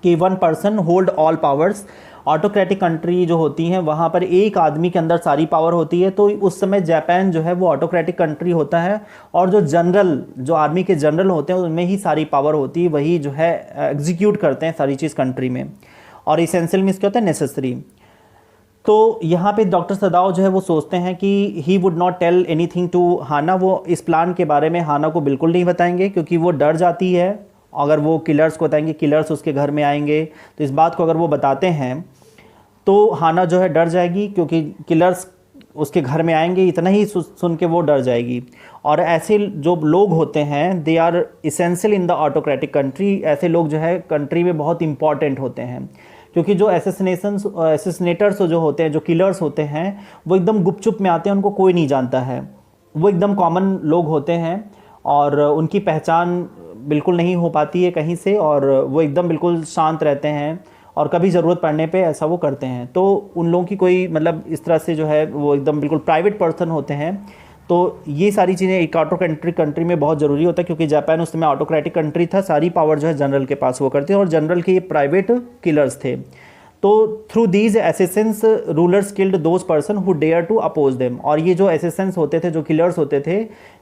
A: कि one person hold all powers. Autocratic country जो होती हैं वहाँ पर एक आदमी के अंदर सारी पावर होती है, तो उस समय जापान जो है वो ऑटोक्रेटिक कंट्री होता है, और जो जनरल, जो आर्मी के जनरल होते हैं उनमें ही सारी पावर होती है, वही जो है एग्जीक्यूट करते हैं सारी चीज़ कंट्री में। और इसेंशियल मीन्स क्या होता है, नेसेसरी। तो यहाँ पे डॉक्टर सदाओ जो है वो सोचते हैं कि he would not tell anything to Hana, वो इस प्लान के बारे में हाना को बिल्कुल नहीं बताएंगे, क्योंकि वो डर जाती है। अगर वो किलर्स को बताएंगे, किलर्स उसके घर में आएंगे, तो इस बात को अगर वो बताते हैं तो हाना जो है डर जाएगी, क्योंकि किलर्स उसके घर में आएंगे, इतना ही सुन के वो डर जाएगी। और ऐसे जो लोग होते हैं they are essential in the autocratic country, ऐसे लोग जो है कंट्री में बहुत इंपॉर्टेंट होते हैं, क्योंकि जो एसेसिनेटर्स जो होते हैं, जो किलर्स होते हैं, वो एकदम गुपचुप में आते हैं, उनको कोई नहीं जानता है, वो एकदम कॉमन लोग होते हैं और उनकी पहचान बिल्कुल नहीं हो पाती है कहीं से, और वो एकदम बिल्कुल शांत रहते हैं और कभी ज़रूरत पड़ने पे ऐसा वो करते हैं। तो उन लोगों की कोई मतलब इस तरह से जो है वो एकदम बिल्कुल प्राइवेट पर्सन होते हैं। तो ये सारी चीज़ें एक ऑटोक्रेटिक कंट्री में बहुत ज़रूरी होता है, क्योंकि जापान उस समय ऑटोक्रेटिक कंट्री था, सारी पावर जो है जनरल के पास हुआ करती है, और जनरल के ये प्राइवेट किलर्स थे। तो through these assassins rulers killed those person who dare to oppose them, और ये जो एसेसेंस होते थे, जो किलर्स होते थे,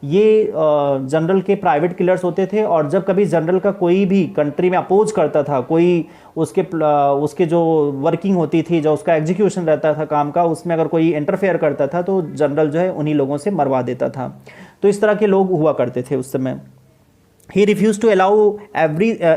A: ये जनरल के प्राइवेट किलर्स होते थे, और जब कभी जनरल का कोई भी कंट्री में अपोज करता था, कोई उसके जो वर्किंग होती थी, जो उसका एग्जीक्यूशन रहता था काम का, उसमें अगर कोई इंटरफेयर करता था तो जनरल जो है उन्हीं लोगों से मरवा देता था। तो इस तरह के लोग हुआ करते थे उस समय। He refused to allow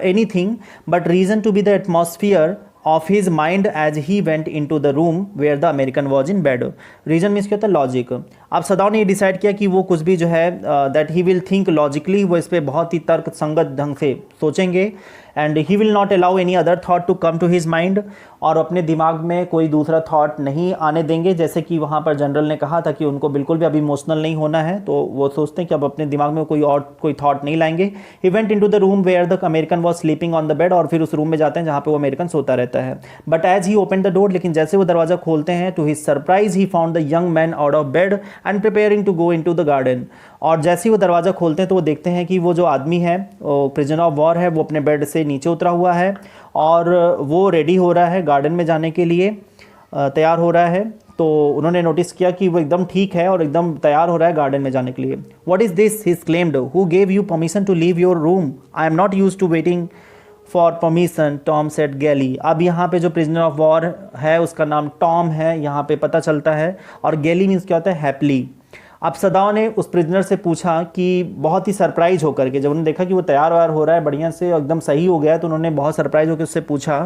A: anything but reason to be the atmosphere of his mind as he went into the room where the American was in bed. Reason means क्या होता है, लॉजिक। अब सदाओ ने ये डिसाइड किया कि वो कुछ भी जो है that he will think logically, वो इस पर बहुत ही तर्क संगत ढंग से सोचेंगे, and he will not allow any other thought to come to his mind, और अपने दिमाग में कोई दूसरा थॉट नहीं आने देंगे। जैसे कि वहाँ पर जनरल ने कहा था कि उनको बिल्कुल भी अभी इमोशनल नहीं होना है, तो वो सोचते हैं कि अब अपने दिमाग में कोई थॉट नहीं लाएंगे। He went into the room where the American was sleeping on the bed, और फिर उस रूम में जाते हैं जहाँ पे वो अमेरिकन सोता रहता है। But as he open the door, लेकिन जैसे वो दरवाजा खोलते हैं, to his surprise he found the young man out of bed and preparing to go into the garden. और जैसे ही वो दरवाज़ा खोलते हैं तो वो देखते हैं कि वो जो आदमी है, प्रिजनर ऑफ वॉर है, वो अपने बेड से नीचे उतरा हुआ है और वो रेडी हो रहा है गार्डन में जाने के लिए, तैयार हो रहा है। तो उन्होंने नोटिस किया कि वो एकदम ठीक है और एकदम तैयार हो रहा है गार्डन में जाने के लिए। What is this, he claimed, who gave you permission to leave your room, I am not used to waiting for permission, Tom said gaily. अब यहाँ पे जो प्रिजनर ऑफ वॉर है उसका नाम टॉम है, यहाँ पे पता चलता है, और गैली मीन्स क्या होता है, हैप्पली। अब सदाओ ने उस प्रिजनर से पूछा कि बहुत ही सरप्राइज होकर के, जब उन्होंने देखा कि वो तैयार वार हो रहा है बढ़िया से, एकदम सही हो गया है, तो उन्होंने बहुत सरप्राइज होकर उससे पूछा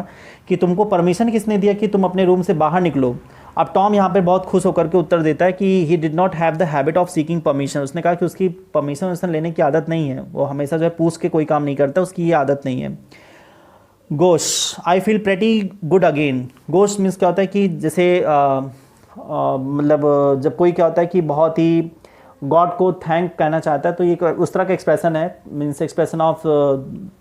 A: कि तुमको परमिशन किसने दिया कि तुम अपने रूम से बाहर निकलो। अब टॉम यहाँ पे बहुत खुश होकर के उत्तर देता है कि ही did not have the habit of seeking permission. उसने कहा कि उसकी परमिशन लेने की आदत नहीं है, वो हमेशा जो है पूछ के कोई काम नहीं करता, उसकी ये आदत नहीं है। Gosh, I feel pretty good again. Gosh means क्या होता है कि जैसे मतलब जब कोई क्या होता है कि बहुत ही गॉड को थैंक कहना चाहता है, तो ये उस तरह का एक्सप्रेशन है, means expression of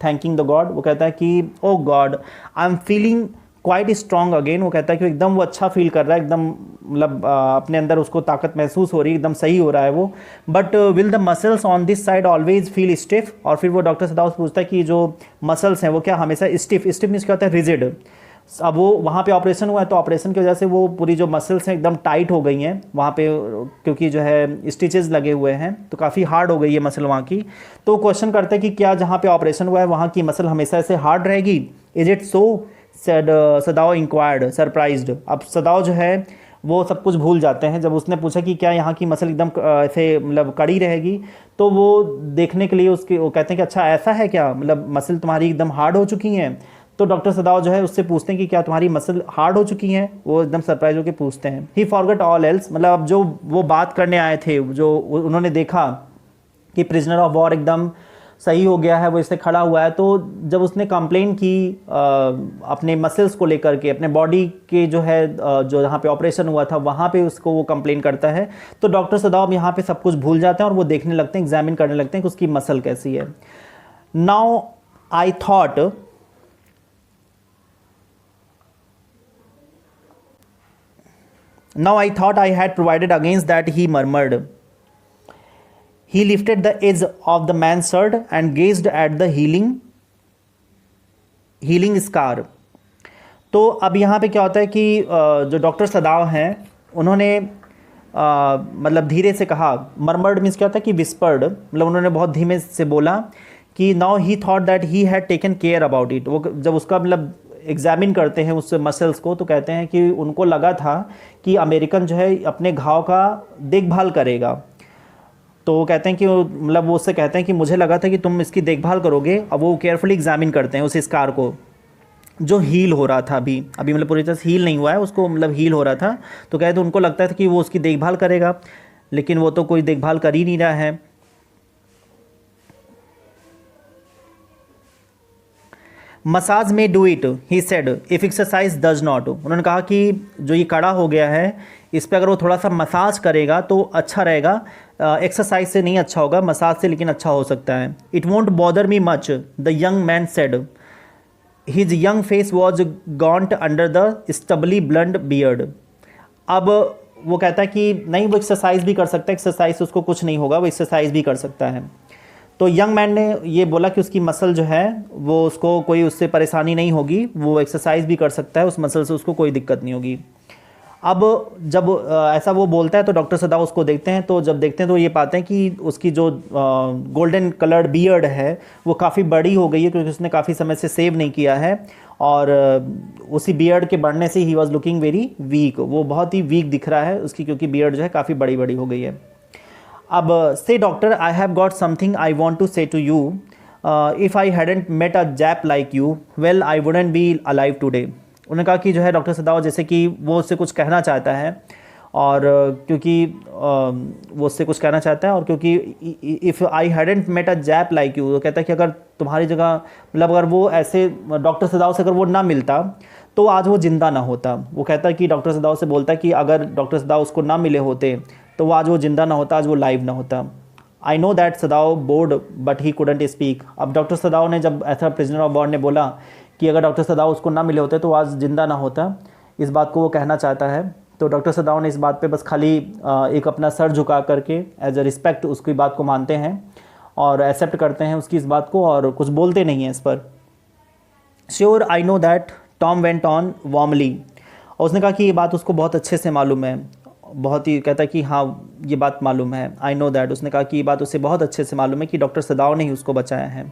A: thanking the God. वो कहता है कि oh God I am feeling quite strong again. वो कहता है कि एकदम वो अच्छा फील कर रहा है, एकदम मतलब अपने अंदर उसको ताकत महसूस हो रही है, एकदम सही हो रहा है वो। But will the muscles on this side always feel stiff. और फिर वो डॉक्टर सदाओ पूछता है कि जो मसल्स हैं वो क्या हमेशा स्टिफ, स्टिफ मीन्स क्या होता है, रिजिड। अब वो वहाँ पे ऑपरेशन हुआ है, तो ऑपरेशन की वजह से वो पूरी जो मसल्स हैं एकदम टाइट हो गई हैं वहाँ पे, क्योंकि जो है स्टिचेस लगे हुए हैं, तो काफ़ी हार्ड हो गई है मसल वहाँ की। तो क्वेश्चन करते हैं कि क्या जहाँ पे ऑपरेशन हुआ है वहाँ की मसल हमेशा ऐसे हार्ड रहेगी, is it so, said Sadao inquired surprised. अब सदाओ जो है वो सब कुछ भूल जाते हैं। जब उसने पूछा कि क्या यहाँ की मसल एकदम ऐसे मतलब कड़ी रहेगी, तो वो देखने के लिए वो कहते हैं कि अच्छा ऐसा है क्या, मतलब मसल तुम्हारी एकदम हार्ड हो चुकी हैं। तो डॉक्टर सदाओ जो है उससे पूछते हैं कि क्या तुम्हारी मसल हार्ड हो चुकी हैं, वो एकदम सरप्राइज होकर पूछते हैं। ही फॉरगेट ऑल एल्स, मतलब अब जो वो बात करने आए थे, जो उन्होंने देखा कि प्रिजनर ऑफ वॉर एकदम सही हो गया है, वो इससे खड़ा हुआ है, तो जब उसने कंप्लेन की अपने मसल्स को लेकर के, अपने बॉडी के जो है जो जहाँ पे ऑपरेशन हुआ था वहाँ पे उसको वो कंप्लेन करता है, तो डॉक्टर सदाओ यहाँ पे सब कुछ भूल जाते हैं और वो देखने लगते हैं, एग्जामिन करने लगते हैं कि उसकी मसल कैसी है। Now I thought I had provided against that, he murmured. He lifted the edge of the man shirt and gazed at the healing scar. तो अब यहाँ पे क्या होता है कि जो डॉक्टर सदाव हैं उन्होंने मतलब धीरे से कहा, मर्मर्ड मीन्स क्या होता है कि विस्पर्ड, मतलब उन्होंने बहुत धीमे से बोला कि now he thought that he had taken care about it. वो जब उसका मतलब एग्जामिन करते हैं उस मसल्स को तो कहते हैं कि उनको लगा था कि अमेरिकन जो है अपने घाव का देखभाल करेगा। तो वो कहते हैं कि मतलब वो उससे कहते हैं कि मुझे लगा था कि तुम इसकी देखभाल करोगे। अब वो केयरफुली एग्जामिन करते हैं उस स्कार को जो हील हो रहा था अभी मतलब पूरी तरह से हील नहीं हुआ है, उसको मतलब हील हो रहा था। तो कहते उनको लगता था कि वो उसकी देखभाल करेगा, लेकिन वो तो कोई देखभाल कर ही नहीं रहा है। मसाज में do it he said if exercise does not. उन्होंने कहा कि जो ये कड़ा हो गया है इस पर अगर वो थोड़ा सा मसाज करेगा तो अच्छा रहेगा, एक्सरसाइज से नहीं अच्छा होगा, मसाज से लेकिन अच्छा हो सकता है। It won't bother me much the young man said, his young face was gaunt under the stubbly blond beard. अब वो कहता है कि नहीं, वो एक्सरसाइज भी कर सकता है, एक्सरसाइज से उसको कुछ नहीं होगा, वो एक्सरसाइज भी कर सकता है। तो यंग मैन ने ये बोला कि उसकी मसल जो है वो उसको कोई उससे परेशानी नहीं होगी, वो एक्सरसाइज भी कर सकता है, उस मसल से उसको कोई दिक्कत नहीं होगी। अब जब ऐसा वो बोलता है तो डॉक्टर सदाव उसको देखते हैं, तो जब देखते हैं तो ये पाते हैं कि उसकी जो गोल्डन कलर्ड बियर्ड है वो काफ़ी बड़ी हो गई है, क्योंकि उसने काफ़ी समय से सेव नहीं किया है, और उसी बियर्ड के बढ़ने से he was looking very weak, वो बहुत ही वीक दिख रहा है उसकी, क्योंकि बियर्ड जो है काफ़ी बड़ी बड़ी हो गई है। अब से doctor I have got something I want to say to you, if I hadn't met a Jap like you well I wouldn't be alive today. उन्होंने कहा कि जो है डॉक्टर सदाव जैसे कि वो उससे कुछ कहना चाहता है, और क्योंकि वो उससे कुछ कहना चाहता है, और क्योंकि if I hadn't met a Jap like you, वो कहता है कि अगर तुम्हारी जगह मतलब अगर वो ऐसे डॉक्टर सदाव से अगर वो ना मिलता तो आज वो ज़िंदा ना होता। वो कहता है कि डॉक्टर सदाव से बोलता है कि अगर डॉक्टर सदाव उसको ना मिले होते तो वो आज वो ज़िंदा ना होता, आज वो लाइव ना होता। I know that सदाव board but he couldn't speak. अब डॉक्टर सदाव ने जब ऐसा प्रिजनर ऑफ वॉर ने बोला कि अगर डॉक्टर सदाव उसको ना मिले होते तो आज ज़िंदा ना होता, इस बात को वो कहना चाहता है। तो डॉक्टर सदाव ने इस बात पे बस खाली एक अपना सर झुका करके एज अ रिस्पेक्ट उसकी बात को मानते हैं और एक्सेप्ट करते हैं उसकी इस बात को, और कुछ बोलते नहीं हैं इस पर। Sure I know that Tom went on warmly. और उसने कहा कि ये बात उसको बहुत अच्छे से मालूम है, बहुत ही कहता है कि हाँ ये बात मालूम है। आई नो दैट, उसने कहा कि ये बात उसे बहुत अच्छे से मालूम है कि डॉक्टर सदाव ने ही उसको बचाया है।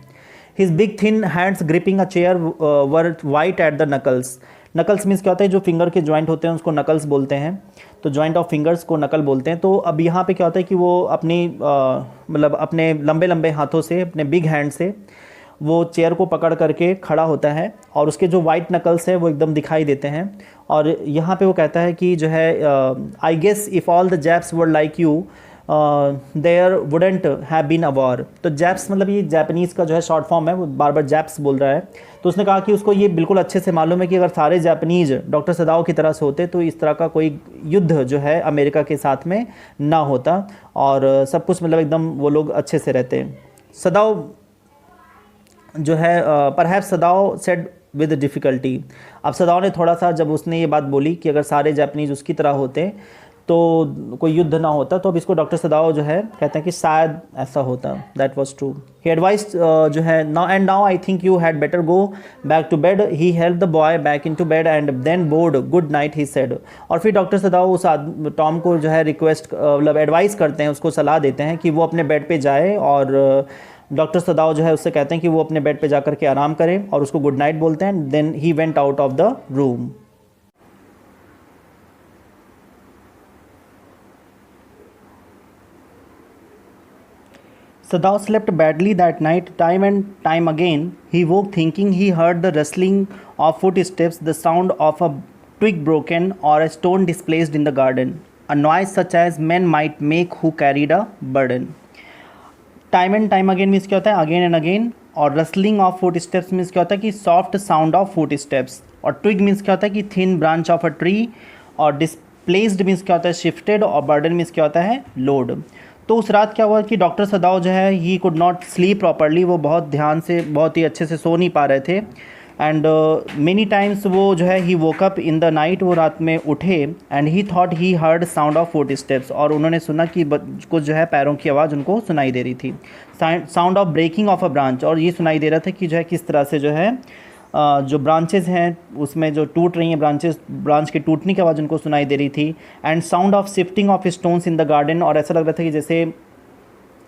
A: His big thin hands gripping a chair were white at the knuckles. Knuckles means क्या होता है, जो फिंगर के जॉइंट होते हैं उसको नकल्स बोलते हैं, तो जॉइंट ऑफ फिंगर्स को नकल बोलते हैं। तो अब यहाँ पे क्या होता है कि वो अपनी मतलब अपने लंबे लंबे हाथों से, अपने बिग हैंड से वो चेयर को पकड़ करके खड़ा होता है, और उसके जो वाइट नकल्स है वो एकदम दिखाई देते हैं। और यहाँ पे वो कहता है कि जो है I guess if all the Japs were like you there wouldn't have been a war. तो जैप्स मतलब ये जापानीज़ का जो है शॉर्ट फॉर्म है, वो बार बार जैप्स बोल रहा है। तो उसने कहा कि उसको ये बिल्कुल अच्छे से मालूम है कि अगर सारे जापानीज़ डॉक्टर सदाव की तरह से होते तो इस तरह का कोई युद्ध जो है अमेरिका के साथ में ना होता, और सब कुछ मतलब एकदम वो लोग अच्छे से रहते। सदाव जो है परहैप्स सदाव सेड विद डिफ़िकल्टी। अब सदाव ने थोड़ा सा, जब उसने ये बात बोली कि अगर सारे जापानीज़ उसकी तरह होते तो कोई युद्ध ना होता, तो अब इसको डॉक्टर सदाव जो है कहते हैं कि शायद ऐसा होता। That was true. He advise जो है now I think you had better go back to bed. He help the boy back in to bed and then board good night he said. और फिर डॉक्टर सदाव उस टॉम को जो है रिक्वेस्ट मतलब एडवाइस करते हैं, उसको सलाह देते हैं कि वो अपने बेड पे जाए, और डॉक्टर सदाव जो है उससे कहते हैं कि वो अपने बेड पे जा कर के आराम करे, और उसको गुड नाइट बोलते हैं। Then he went out of the room. Sadav slept badly that night. Time and time again, he woke thinking he heard the rustling of footsteps, the sound of a twig broken or a stone displaced in the garden, a noise such as men might make who carried a burden. Time and time again means क्या होता है, again and again, और rustling of footsteps means क्या होता है कि soft sound of footsteps, और twig means क्या होता है कि thin branch of a tree, और displaced means क्या होता है shifted, और burden means क्या होता है load। तो उस रात क्या हुआ कि डॉक्टर सदाव जो है he could not sleep properly, वो बहुत ध्यान से बहुत ही अच्छे से सो नहीं पा रहे थे। एंड मेनी टाइम्स वो जो है he woke up in the night, वो रात में उठे and he thought he heard sound of footsteps, और उन्होंने सुना कि कुछ जो है पैरों की आवाज़ उनको सुनाई दे रही थी। Sound of breaking of a branch, और ये सुनाई दे रहा था कि जो है किस तरह से जो है जो ब्रांचेस हैं उसमें जो टूट रही हैं ब्रांच के टूटने की आवाज़ उनको सुनाई दे रही थी। And sound of shifting of stones in the garden, और ऐसा लग रहा था कि जैसे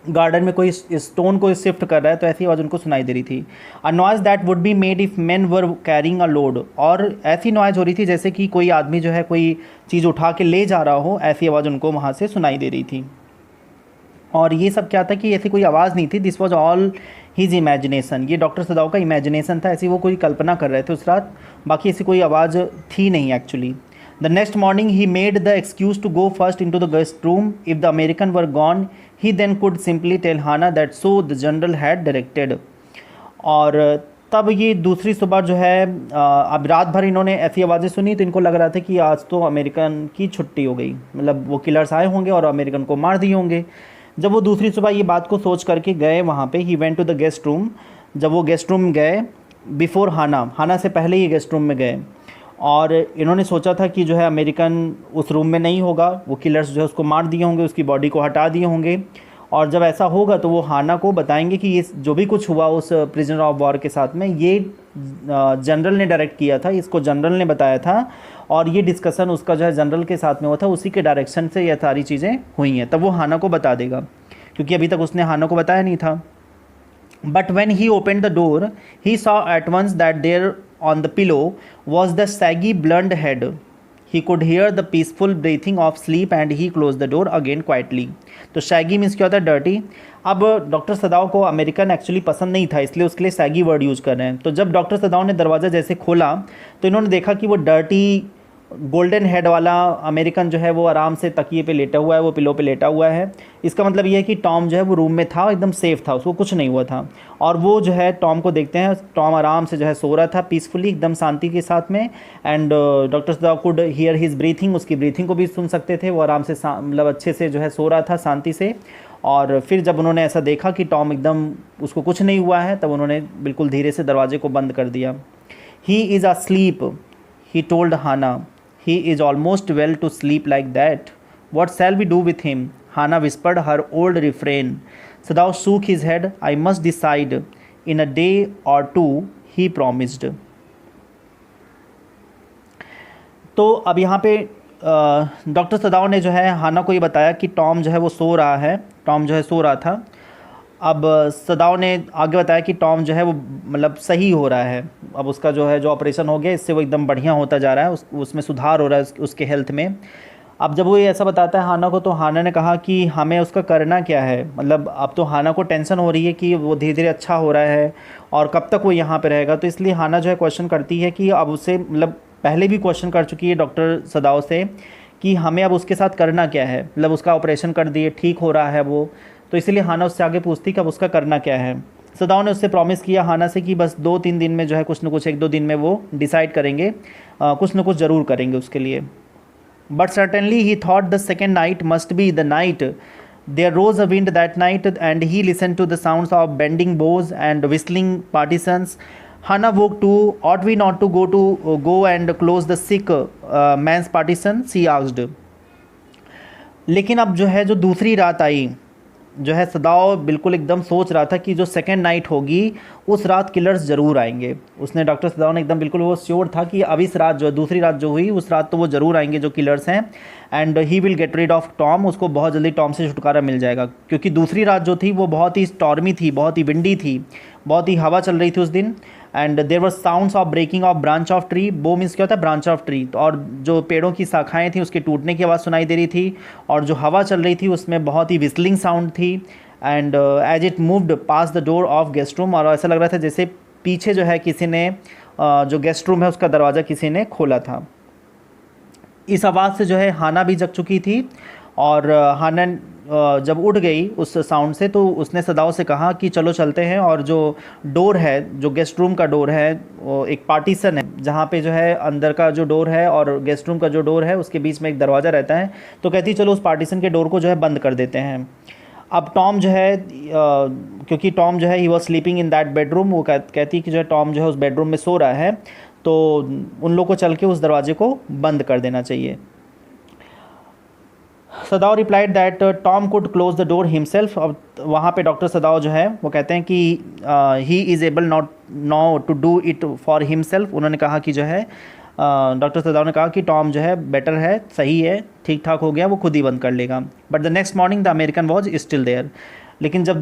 A: गार्डन में कोई स्टोन को शिफ्ट कर रहा है, तो ऐसी आवाज़ उनको सुनाई दे रही थी। अ noise that would be made if man were carrying a load, और ऐसी नॉइज़ हो रही थी जैसे कि कोई आदमी जो है कोई चीज़ उठा के ले जा रहा हो, ऐसी आवाज़ उनको वहाँ से सुनाई दे रही थी। और ये सब क्या था कि ऐसी कोई आवाज़ नहीं थी, this was all his imagination, ये डॉक्टर सदाव का इमेजिनेशन था, ऐसी वो कोई कल्पना कर रहे थे उस रात, बाकी ऐसी कोई आवाज़ थी नहीं actually. The next morning he made the excuse to go first in to the guest room, if the American were gone he then could simply tell Hana that so the general had directed. और तब ये दूसरी सुबह जो है अब रात भर इन्होंने ऐसी आवाज़ें सुनी, तो इनको लग रहा था कि आज तो अमेरिकन की छुट्टी हो गई, मतलब वो किलर्स आए होंगे और अमेरिकन को मार दिए होंगे। जब वो दूसरी सुबह ये बात को सोच करके गए वहाँ पे, he went to the guest room, जब वो गेस्ट रूम गए बिफोर हाना से पहले ही गेस्ट रूम में गए, और इन्होंने सोचा था कि जो है अमेरिकन उस रूम में नहीं होगा, वो किलर्स जो है उसको मार दिए होंगे, उसकी बॉडी को हटा दिए होंगे, और जब ऐसा होगा तो वो हाना को बताएंगे कि ये जो भी कुछ हुआ उस प्रिजनर ऑफ वॉर के साथ में, ये जनरल ने डायरेक्ट किया था, इसको जनरल ने बताया था, और ये डिस्कशन उसका जो है जनरल के साथ में हुआ था, उसी के डायरेक्शन से ये सारी चीज़ें हुई हैं। तब वो हाना को बता देगा, क्योंकि अभी तक उसने हाना को बताया नहीं था। But when he open the door he saw at once that there on the pillow was the shaggy blond head, he could hear the peaceful breathing of sleep and he close the door again quietly. तो शैगी मीन्स क्या होता है? डर्टी। अब डॉक्टर सदाव को अमेरिकन एक्चुअली पसंद नहीं था, इसलिए उसके लिए सैगी वर्ड यूज़ कर रहे हैं। तो जब डॉक्टर सदाव ने दरवाज़ा जैसे खोला तो इन्होंने देखा कि वो डर्टी गोल्डन हेड वाला अमेरिकन जो है वो आराम से तकिए पे लेटा हुआ है, वो पिलो पे लेटा हुआ है। इसका मतलब ये है कि टॉम जो है वो रूम में था, एकदम सेफ़ था, उसको कुछ नहीं हुआ था। और वो जो है टॉम को देखते हैं, टॉम आराम से जो है सो रहा था पीसफुली, एकदम शांति के साथ में। And doctor सदाव could hear his breathing, उसकी ब्रीथिंग को भी सुन सकते थे, वो आराम से मतलब अच्छे से जो है सो रहा था शांति से। और फिर जब उन्होंने ऐसा देखा कि टॉम एकदम उसको कुछ नहीं हुआ है, तब उन्होंने बिल्कुल धीरे से दरवाजे को बंद कर दिया। He is asleep, he told Hannah. He is almost well to sleep like that. What shall we do with him? Hannah whispered her old refrain. Sadav shook his head. I must decide. In a day or two, he promised. तो अब यहाँ पे डॉक्टर सदाव ने जो है हाना को ये बताया कि टॉम जो है वो सो रहा है, टॉम जो है सो रहा था। अब सदाव ने आगे बताया कि टॉम जो है वो मतलब सही हो रहा है, अब उसका जो है जो ऑपरेशन हो गया इससे वो एकदम बढ़िया होता जा रहा है, उसमें सुधार हो रहा है उसके हेल्थ में। अब जब वो ये ऐसा बताता है हाना को, तो हाना ने कहा कि हमें उसका करना क्या है। मतलब अब तो हाना को टेंशन हो रही है कि वो धीरे धीरे अच्छा हो रहा है और कब तक वो यहाँ पे रहेगा। तो इसलिए हाना जो है क्वेश्चन करती है कि अब उसे मतलब पहले भी क्वेश्चन कर चुकी है डॉक्टर सदाव से कि हमें अब उसके साथ करना क्या है। मतलब उसका ऑपरेशन कर दिए, ठीक हो रहा है वो, तो इसीलिए हाना उससे आगे पूछती कि अब उसका करना क्या है। सदाव ने उससे प्रॉमिस किया हाना से कि बस 2-3 दिन में जो है कुछ न कुछ 1-2 दिन में वो डिसाइड करेंगे, कुछ न कुछ ज़रूर करेंगे उसके लिए। But certainly he thought the second night must be the night. There rose a wind that night and he listen to the sounds of bending boughs and whistling partisans. Hannah woke too. Ought we not to go and close the sick man's partition? She asked. लेकिन अब जो है जो दूसरी रात आई, जो है सदाव बिल्कुल एकदम सोच रहा था कि जो सेकेंड नाइट होगी उस रात किलर्स ज़रूर आएंगे। उसने डॉक्टर सदाव ने एकदम बिल्कुल वो श्योर था कि अब इस रात जो दूसरी रात जो हुई उस रात तो वो ज़रूर आएंगे जो किलर्स हैं। And he will get rid of Tom, उसको बहुत जल्दी टॉम से छुटकारा मिल जाएगा, क्योंकि दूसरी रात जो थी वो बहुत ही स्टॉर्मी थी, बहुत ही विंडी थी, बहुत ही हवा चल रही थी उस दिन। And there were sounds of breaking of branch of tree. Bough means क्या होता है? Branch of tree. और जो पेड़ों की शाखाएँ थी उसके टूटने की आवाज़ सुनाई दे रही थी, और जो हवा चल रही थी उसमें बहुत ही विस्लिंग साउंड थी। And as it moved past the door of guest room, और ऐसा लग रहा था जैसे पीछे जो है किसी ने जो गेस्ट रूम है उसका दरवाज़ा किसी ने खोला था। इस आवाज़ से जो है हाना भी जग चुकी थी, और हाना जब उठ गई उस साउंड से तो उसने सदाव से कहा कि चलो चलते हैं। और जो डोर है, जो गेस्ट रूम का डोर है, वो एक पार्टीशन है जहाँ पे जो है अंदर का जो डोर है और गेस्ट रूम का जो डोर है उसके बीच में एक दरवाज़ा रहता है। तो कहती चलो उस पार्टीशन के डोर को जो है बंद कर देते हैं। अब टॉम जो है क्योंकि टॉम जो है he was sleeping in that bedroom, वो कहती है कि जो है टॉम जो है उस बेडरूम में सो रहा है, तो उन लोग को चल के उस दरवाजे को बंद कर देना चाहिए। सदाव replied that Tom could close the door himself. अब वहाँ पे डॉक्टर सदाव जो है वो कहते हैं कि he is able not now to do it for himself. उन्होंने कहा कि जो है डॉक्टर सदाव ने कहा कि टॉम जो है बेटर है, सही है, ठीक ठाक हो गया, वो खुद ही बंद कर लेगा। But the next morning the American was still there. लेकिन जब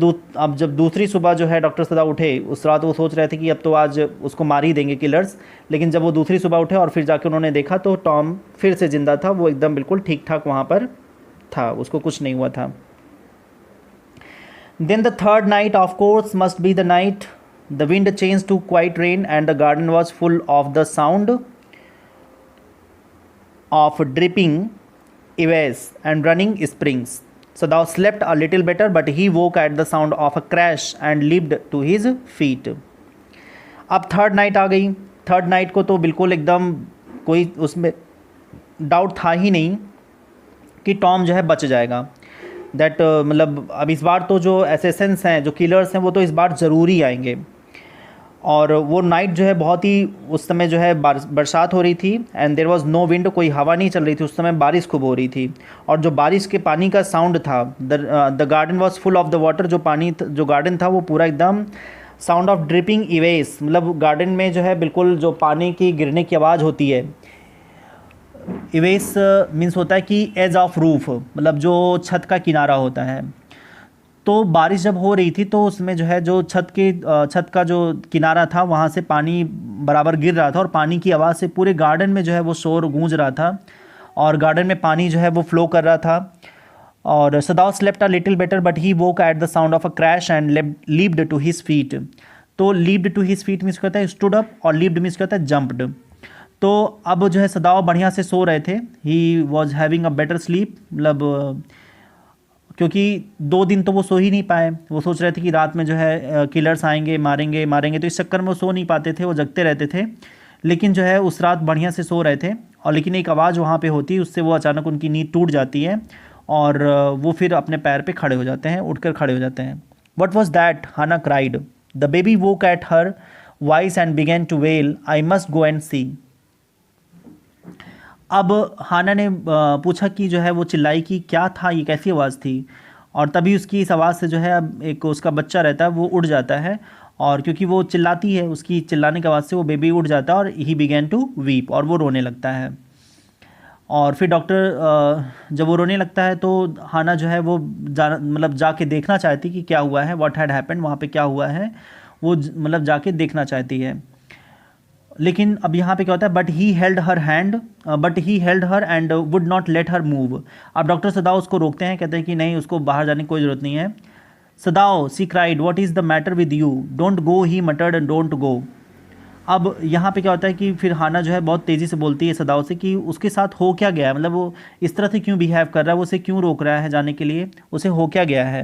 A: दूसरी सुबह जो है डॉक्टर सदाव उठे, उस रात वो सोच रहे थे कि अब तो आज उसको मार ही देंगे किलर्स, लेकिन जब वो दूसरी सुबह उठे और फिर जाके उन्होंने देखा तो टॉम फिर से ज़िंदा था, वो एकदम बिल्कुल ठीक ठाक वहाँ पर था, उसको कुछ नहीं हुआ था। Then the third night, of course, must be the night the wind changed to quiet rain and the garden was full of the sound of dripping eaves and running springs. So thou slept a little better, but he woke at the sound of a crash and leaped to his feet. अब थर्ड नाइट आ गई। थर्ड नाइट को तो बिल्कुल एकदम कोई उसमें डाउट था ही नहीं कि टॉम जो है बच जाएगा। दैट मतलब अब इस बार तो जो एसेसेंस हैं, जो किलर्स हैं, वो तो इस बार ज़रूर ही आएंगे। और वो नाइट जो है बहुत ही, उस समय जो है बरसात हो रही थी and there was no wind, कोई हवा नहीं चल रही थी, उस समय बारिश खूब हो रही थी। और जो बारिश के पानी का साउंड था, the garden was full of the water, जो गार्डन था वो पूरा एकदम साउंड ऑफ ड्रिपिंग इवेस, मतलब गार्डन में जो है बिल्कुल जो पानी की गिरने की आवाज़ होती है। इवेस मीन्स होता है कि एज ऑफ रूफ, मतलब जो छत का किनारा होता है। तो बारिश जब हो रही थी तो उसमें जो है जो छत का जो किनारा था वहाँ से पानी बराबर गिर रहा था और पानी की आवाज़ से पूरे गार्डन में जो है वो शोर गूंज रहा था और गार्डन में पानी जो है वो फ्लो कर रहा था। और Sadao slept a little better but he woke at the sound of a crash and leaped to his feet. तो leaped to his feet means कहता है स्टूड अप और लीप्ड मीन्स कहता है जंप्ड। तो अब जो है सदाव बढ़िया से सो रहे थे, he was having a better sleep, मतलब क्योंकि 2 दिन तो वो सो ही नहीं पाए। वो सोच रहे थे कि रात में जो है किलर्स आएंगे, मारेंगे, तो इस चक्कर में वो सो नहीं पाते थे, वो जगते रहते थे। लेकिन जो है उस रात बढ़िया से सो रहे थे और लेकिन एक आवाज़ वहाँ पे होती है, उससे वो अचानक उनकी नींद टूट जाती है और वो फिर अपने पैर पे खड़े हो जाते हैं, उठकर खड़े हो जाते हैं। What was that? Hana cried. The baby woke at her voice and began to wail, I must go and see. अब हाना ने पूछा कि जो है वो चिल्लाई कि क्या था, ये कैसी आवाज़ थी। और तभी उसकी इस आवाज़ से जो है अब एक उसका बच्चा रहता है वो उड़ जाता है और क्योंकि वो चिल्लाती है, उसकी चिल्लाने की आवाज़ से वो बेबी उड़ जाता है और ही बिगेन टू वीप, और वो रोने लगता है। और फिर डॉक्टर जब वो रोने लगता है तो हाना जो है वो मतलब जाके देखना चाहती कि क्या हुआ है, व्हाट हैड हैपेंड, वहाँ पे क्या हुआ है, वो मतलब जाके देखना चाहती है। लेकिन अब यहाँ पे क्या होता है, but he held her and would not let her move. अब डॉक्टर सदाव उसको रोकते हैं, कहते हैं कि नहीं, उसको बाहर जाने की कोई ज़रूरत नहीं है। Sadao, she cried, what is the matter with you, don't go, he muttered, don't go. अब यहाँ पे क्या होता है कि फिर हाना जो है बहुत तेज़ी से बोलती है सदाव से कि उसके साथ हो क्या गया है, मतलब वो इस तरह से क्यों बिहेव कर रहा है, वो उसे क्यों रोक रहा है जाने के लिए, उसे हो क्या गया है।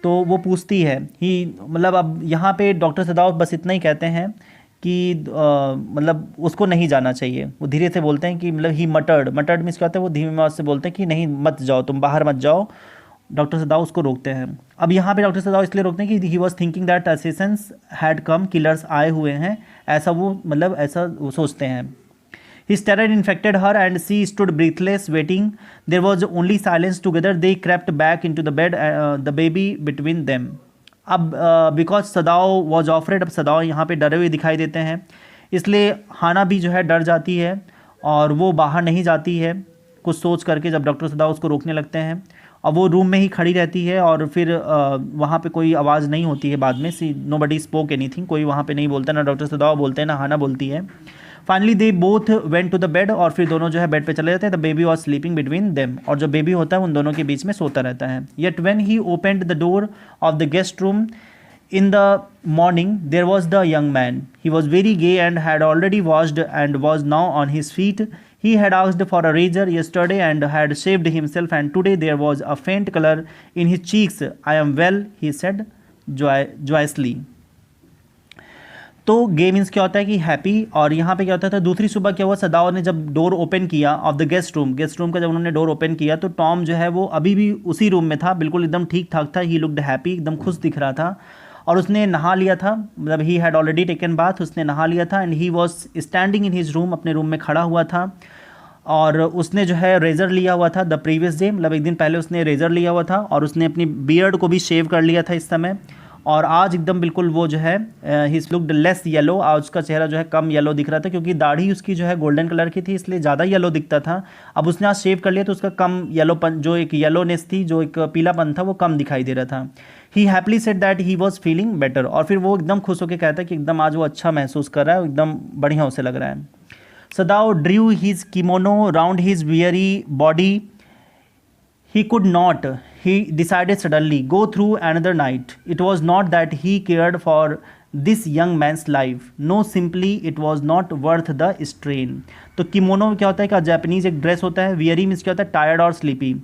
A: तो वो पूछती है ही, मतलब अब यहाँ पे डॉक्टर सदाव बस इतना ही कहते हैं कि मतलब उसको नहीं जाना चाहिए। वो धीरे से बोलते हैं कि मतलब ही मटर्ड मीन्स क्या होता है, वो धीमी आवाज़ से बोलते हैं कि नहीं, मत जाओ, तुम बाहर मत जाओ। डॉक्टर सदाव उसको रोकते हैं। अब यहाँ पे डॉक्टर सदाव इसलिए रोकते हैं कि he was thinking that assistants had come, killers आए हुए हैं, ऐसा वो सोचते हैं। His terror infected her and she stood breathless waiting. There was only silence together. They crept back into the bed, the baby between them. अब बिकॉज सदाव वॉज ऑफरेड, अब सदाव यहाँ पे डरे हुए दिखाई देते हैं, इसलिए हाना भी जो है डर जाती है और वो बाहर नहीं जाती है कुछ सोच करके। जब डॉक्टर सदाव उसको रोकने लगते हैं, अब वो रूम में ही खड़ी रहती है और फिर वहाँ पे कोई आवाज़ नहीं होती है बाद में। नोबडी स्पोक एनीथिंग, कोई वहाँ पे नहीं बोलता, ना डॉक्टर सदाव बोलते हैं ना हाना बोलती है। Finally they both went to the bed, और फिर दोनों जो है बेड पे चले जाते हैं। The baby was sleeping between them, और जो बेबी होता है उन दोनों के बीच में सोता रहता है। Yet when he opened the door of the guest room in the morning, there was the young man. He was very gay and had already washed and was now on his feet. He had asked for a razor yesterday and had shaved himself, and today there was a faint color in his cheeks. I am well, he said joyously. तो गे मीन्स क्या होता है कि हैप्पी, और यहाँ पे क्या होता था, दूसरी सुबह क्या हुआ, सदाओ ने जब डोर ओपन किया ऑफ द गेस्ट रूम का जब उन्होंने डोर ओपन किया तो टॉम जो है वो अभी भी उसी रूम में था, बिल्कुल एकदम ठीक ठाक था, ही लुक्ड हैप्पी, एकदम खुश दिख रहा था, और उसने नहा लिया था, मतलब he had already taken bath, उसने नहा लिया था, and he was standing in his room, अपने रूम में खड़ा हुआ था, और उसने जो है रेज़र लिया हुआ था द प्रीवियस डे, मतलब एक दिन पहले उसने रेज़र लिया हुआ था, और उसने अपनी बियर्ड को भी शेव कर लिया था इस समय, और आज एकदम बिल्कुल वो जो है ही लुक्ड लेस येलो, आज उसका चेहरा जो है कम येलो दिख रहा था, क्योंकि दाढ़ी उसकी जो है गोल्डन कलर की थी इसलिए ज़्यादा येलो दिखता था, अब उसने आज शेव कर लिया तो उसका कम येलोपन, जो एक येलोनेस थी, जो एक पीलापन था, वो कम दिखाई दे रहा था। He happily said that he was feeling better, और फिर वो एकदम खुश होकर कहता है कि एकदम आज वो अच्छा महसूस कर रहा है, एकदम बढ़िया उसे लग रहा है। Sadao drew his kimono round his weary body, he could not, he decided suddenly, go through another night. It was not that he cared for this young man's life. No, simply it was not worth the strain. तो किमोनो क्या होता है, क्या जापानीज एक ड्रेस होता है, वियरी मीन्स क्या होता है, टायर्ड और स्लीपी।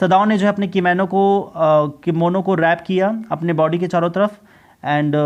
A: सदाओ ने जो है अपने किमोनो को रैप किया अपने बॉडी के चारों तरफ, एंड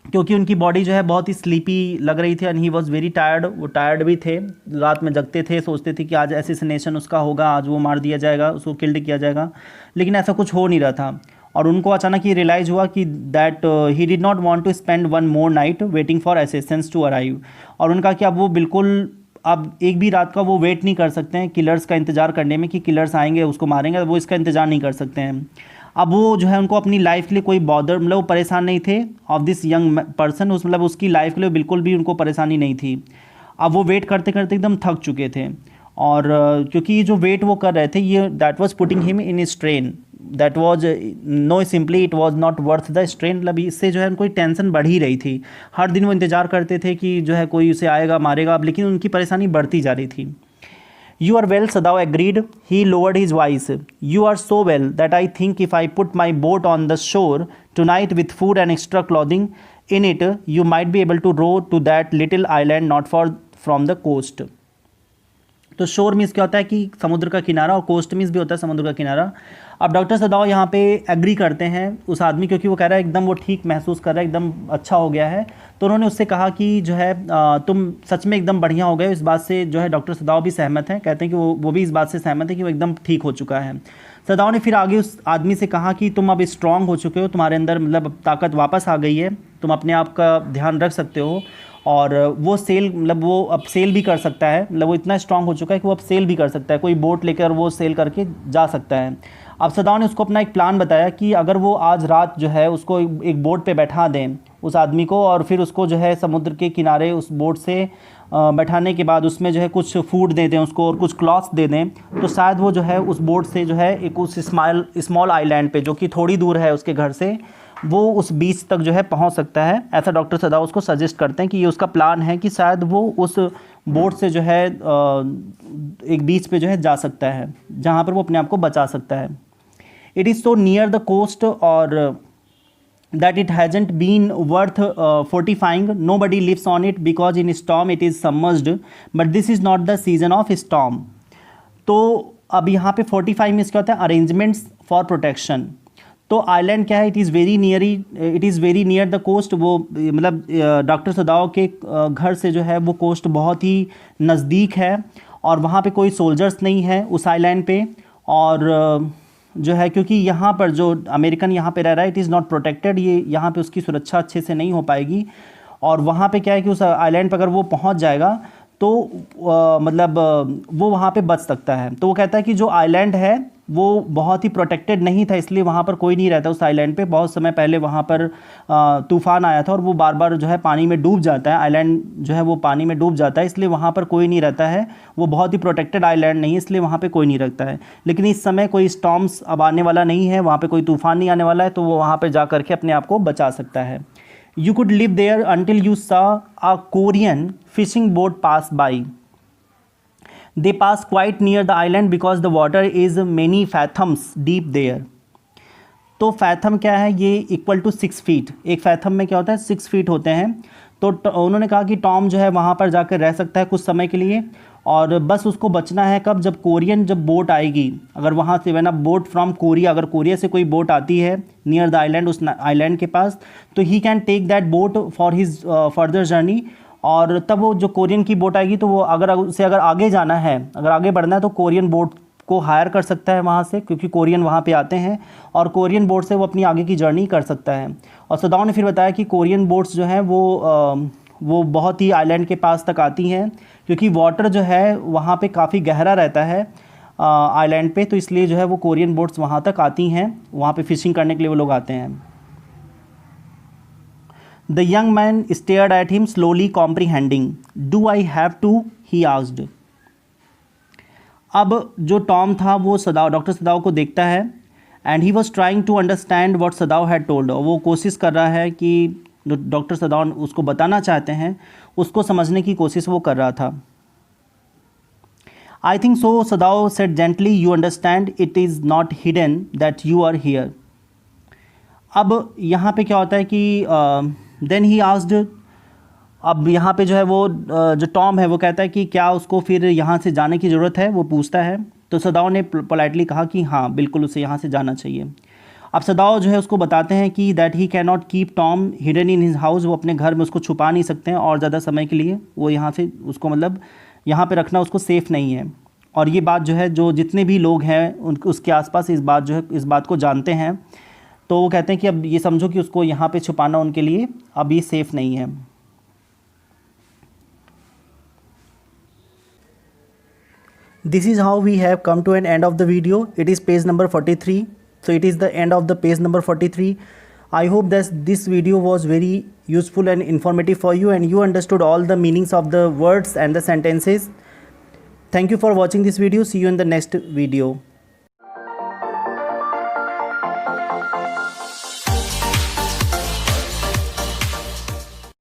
A: क्योंकि उनकी बॉडी जो है बहुत ही स्लीपी लग रही थी, and he was very tired, वो टायर्ड भी थे, रात में जगते थे, सोचते थे कि आज एसेसिनेशन उसका होगा, आज वो मार दिया जाएगा, उसको किल्ड किया जाएगा, लेकिन ऐसा कुछ हो नहीं रहा था, और उनको अचानक ये रियलाइज़ हुआ कि that he did not want to spend one more night waiting for assistance to arrive, और उनका कि अब वो बिल्कुल अब एक भी रात का वो वेट नहीं कर सकते हैं किलर्स का इंतज़ार करने में, कि किलर्स आएंगे उसको मारेंगे, वो इसका इंतज़ार नहीं कर सकते हैं। अब वो जो है उनको अपनी लाइफ के लिए कोई बॉदर, मतलब वो परेशान नहीं थे ऑफ दिस यंग पर्सन, उस मतलब उसकी लाइफ के लिए बिल्कुल भी उनको परेशानी नहीं थी। अब वो वेट करते करते एकदम थक चुके थे, और क्योंकि ये जो वेट वो कर रहे थे, ये that was putting him in strain, that was no simply it was not worth the strain, मतलब इससे जो है उनको टेंशन बढ़ ही रही थी, हर दिन वो इंतज़ार करते थे कि जो है कोई उसे आएगा मारेगा, अब लेकिन उनकी परेशानी बढ़ती जा रही थी। You are well, Sadao agreed. He lowered his voice. You are so well that I think if I put my boat on the shore tonight with food and extra clothing in it, you might be able to row to that little island not far from the coast. तो शोर मीन्स क्या होता है कि समुद्र का किनारा, और कोस्ट मीन्स भी होता है समुद्र का किनारा। अब डॉक्टर सदाओ यहाँ पे एग्री करते हैं उस आदमी, क्योंकि वो कह रहा है एकदम वो ठीक महसूस कर रहा है, एकदम अच्छा हो गया है, तो उन्होंने उससे कहा कि जो है तुम सच में एकदम बढ़िया हो गए, इस बात से जो है डॉक्टर सदाओ भी सहमत हैं, कहते हैं कि वो भी इस बात से सहमत है कि वो एकदम ठीक हो चुका है। सदाओ ने फिर आगे उस आदमी से कहा कि तुम अब स्ट्रांग हो चुके हो, तुम्हारे अंदर मतलब ताकत वापस आ गई है, तुम अपने आप का ध्यान रख सकते हो, और वो सेल, मतलब वो अब सेल भी कर सकता है, मतलब वो इतना स्ट्रांग हो चुका है कि वो अब सेल भी कर सकता है, कोई बोट लेकर वो सेल करके जा सकता है। अब सदाओ ने उसको अपना एक प्लान बताया कि अगर वो आज रात जो है उसको एक बोट पे बैठा दें उस आदमी को, और फिर उसको जो है समुद्र के किनारे उस बोट से बैठाने के बाद उसमें जो है कुछ फूड दे दें उसको और कुछ क्लॉथ्स दे दें, तो शायद वो जो है उस बोट से जो है एक उस स्मॉल आइलैंड पे, जो कि थोड़ी दूर है उसके घर से, वो उस बीच तक जो है पहुंच सकता है। ऐसा डॉक्टर सदाओ उसको सजेस्ट करते हैं कि ये उसका प्लान है कि शायद वो उस बोट से जो है एक बीच पे जो है जा सकता है, जहाँ पर वो अपने आप को बचा सकता है। It is so near the coast और that it hasn't been worth fortifying. Nobody lives on it because in storm it is submerged, but this is not the season of storm. तो अब यहाँ पे 45 में क्या होता है, अरेंजमेंट्स फॉर प्रोटेक्शन। तो आइलैंड क्या है, it is very near the coast, वो मतलब डॉक्टर सदाओ के घर से जो है वो कोस्ट बहुत ही नज़दीक है, और वहाँ पे कोई सोल्जर्स नहीं है उस आइलैंड पे, और जो है क्योंकि यहाँ पर जो अमेरिकन यहाँ पे रह रहा है इट इज़ नॉट प्रोटेक्टेड, ये यहाँ पे उसकी सुरक्षा अच्छे से नहीं हो पाएगी, और वहाँ पे क्या है कि उस आइलैंड पर अगर वो पहुँच जाएगा तो मतलब वो वहाँ पे बच सकता है। तो वो कहता है कि जो आइलैंड है वो बहुत ही प्रोटेक्टेड नहीं था, इसलिए वहाँ पर कोई नहीं रहता उस आइलैंड पे। बहुत समय पहले वहाँ पर तूफ़ान आया था और वो बार बार जो है पानी में डूब जाता है, आइलैंड जो है वो पानी में डूब जाता है, इसलिए वहाँ पर कोई नहीं रहता है। वो बहुत ही प्रोटेक्टेड आइलैंड नहीं है, इसलिए वहाँ पर कोई नहीं रहता है। लेकिन इस समय कोई स्टॉर्म्स अब आने वाला नहीं है, वहाँ पर कोई तूफ़ान नहीं आने वाला है, तो वो वहाँ पर जा करके अपने आप को बचा सकता है। You could live there until you saw a Korean fishing boat pass by. They pass quite near the island because the water is many fathoms deep there. तो फैथम क्या है, ये इक्वल टू 6 फीट, एक फैथम में क्या होता है 6 फीट होते हैं। तो उन्होंने कहा कि टॉम जो है वहाँ पर जाकर रह सकता है कुछ समय के लिए, और बस उसको बचना है कब, जब कोरियन जब बोट आएगी, अगर वहाँ से when a boat from Korea, अगर कोरिया से कोई बोट आती है नियर द आइलैंड, उस आइलैंड के पास, तो he can take that boat for his further journey. और तब वो जो कोरियन की बोट आएगी तो वो अगर आगे जाना है, अगर आगे बढ़ना है, तो कोरियन बोट को हायर कर सकता है वहाँ से, क्योंकि कोरियन वहाँ पे आते हैं, और कोरियन बोट से वो अपनी आगे की जर्नी कर सकता है। और सदाओ ने फिर बताया कि कोरियन बोट्स जो हैं वो बहुत ही आइलैंड के पास तक आती हैं, क्योंकि वाटर जो है वहाँ पे काफ़ी गहरा रहता है आइलैंड पे, तो इसलिए जो है वो कोरियन बोट्स वहाँ तक आती हैं, वहाँ पे फिशिंग करने के लिए वो लोग आते हैं। The young man stared at him slowly comprehending, do I have to, he asked. अब जो टॉम था वो डॉक्टर सदाओ को देखता है, and he was trying to understand what Sadao had told. वो कोशिश कर रहा है कि डॉक्टर सदाओ उसको बताना चाहते हैं, उसको समझने की कोशिश वो कर रहा था। I think so, Sadao said gently, you understand, it is not hidden that you are here. अब यहाँ पे क्या होता है कि देन ही आस्क्ड, अब यहाँ पे जो है वो जो टॉम है वो कहता है कि क्या उसको फिर यहाँ से जाने की ज़रूरत है, वो पूछता है। तो सदाओ ने पोलाइटली कहा कि हाँ बिल्कुल उसे यहाँ से जाना चाहिए। अब सदाओ जो है उसको बताते हैं कि that he can not keep Tom hidden in his house, वो अपने घर में उसको छुपा नहीं सकते हैं और ज़्यादा समय के लिए, वो यहाँ से उसको मतलब यहाँ पे रखना उसको सेफ़ नहीं है। और ये बात जो है, जो जितने भी लोग हैं उसके आसपास इस बात को जानते हैं, तो वो कहते हैं कि अब ये समझो कि उसको यहाँ पे छुपाना उनके लिए अब ये सेफ़ नहीं है। This is how we have come to an end of the video. It is page number 43. So it is the end of the page number 43. I hope that this video was very useful and informative for you, and you understood all the meanings of the words and the sentences. Thank you for watching this video. See you in the next video.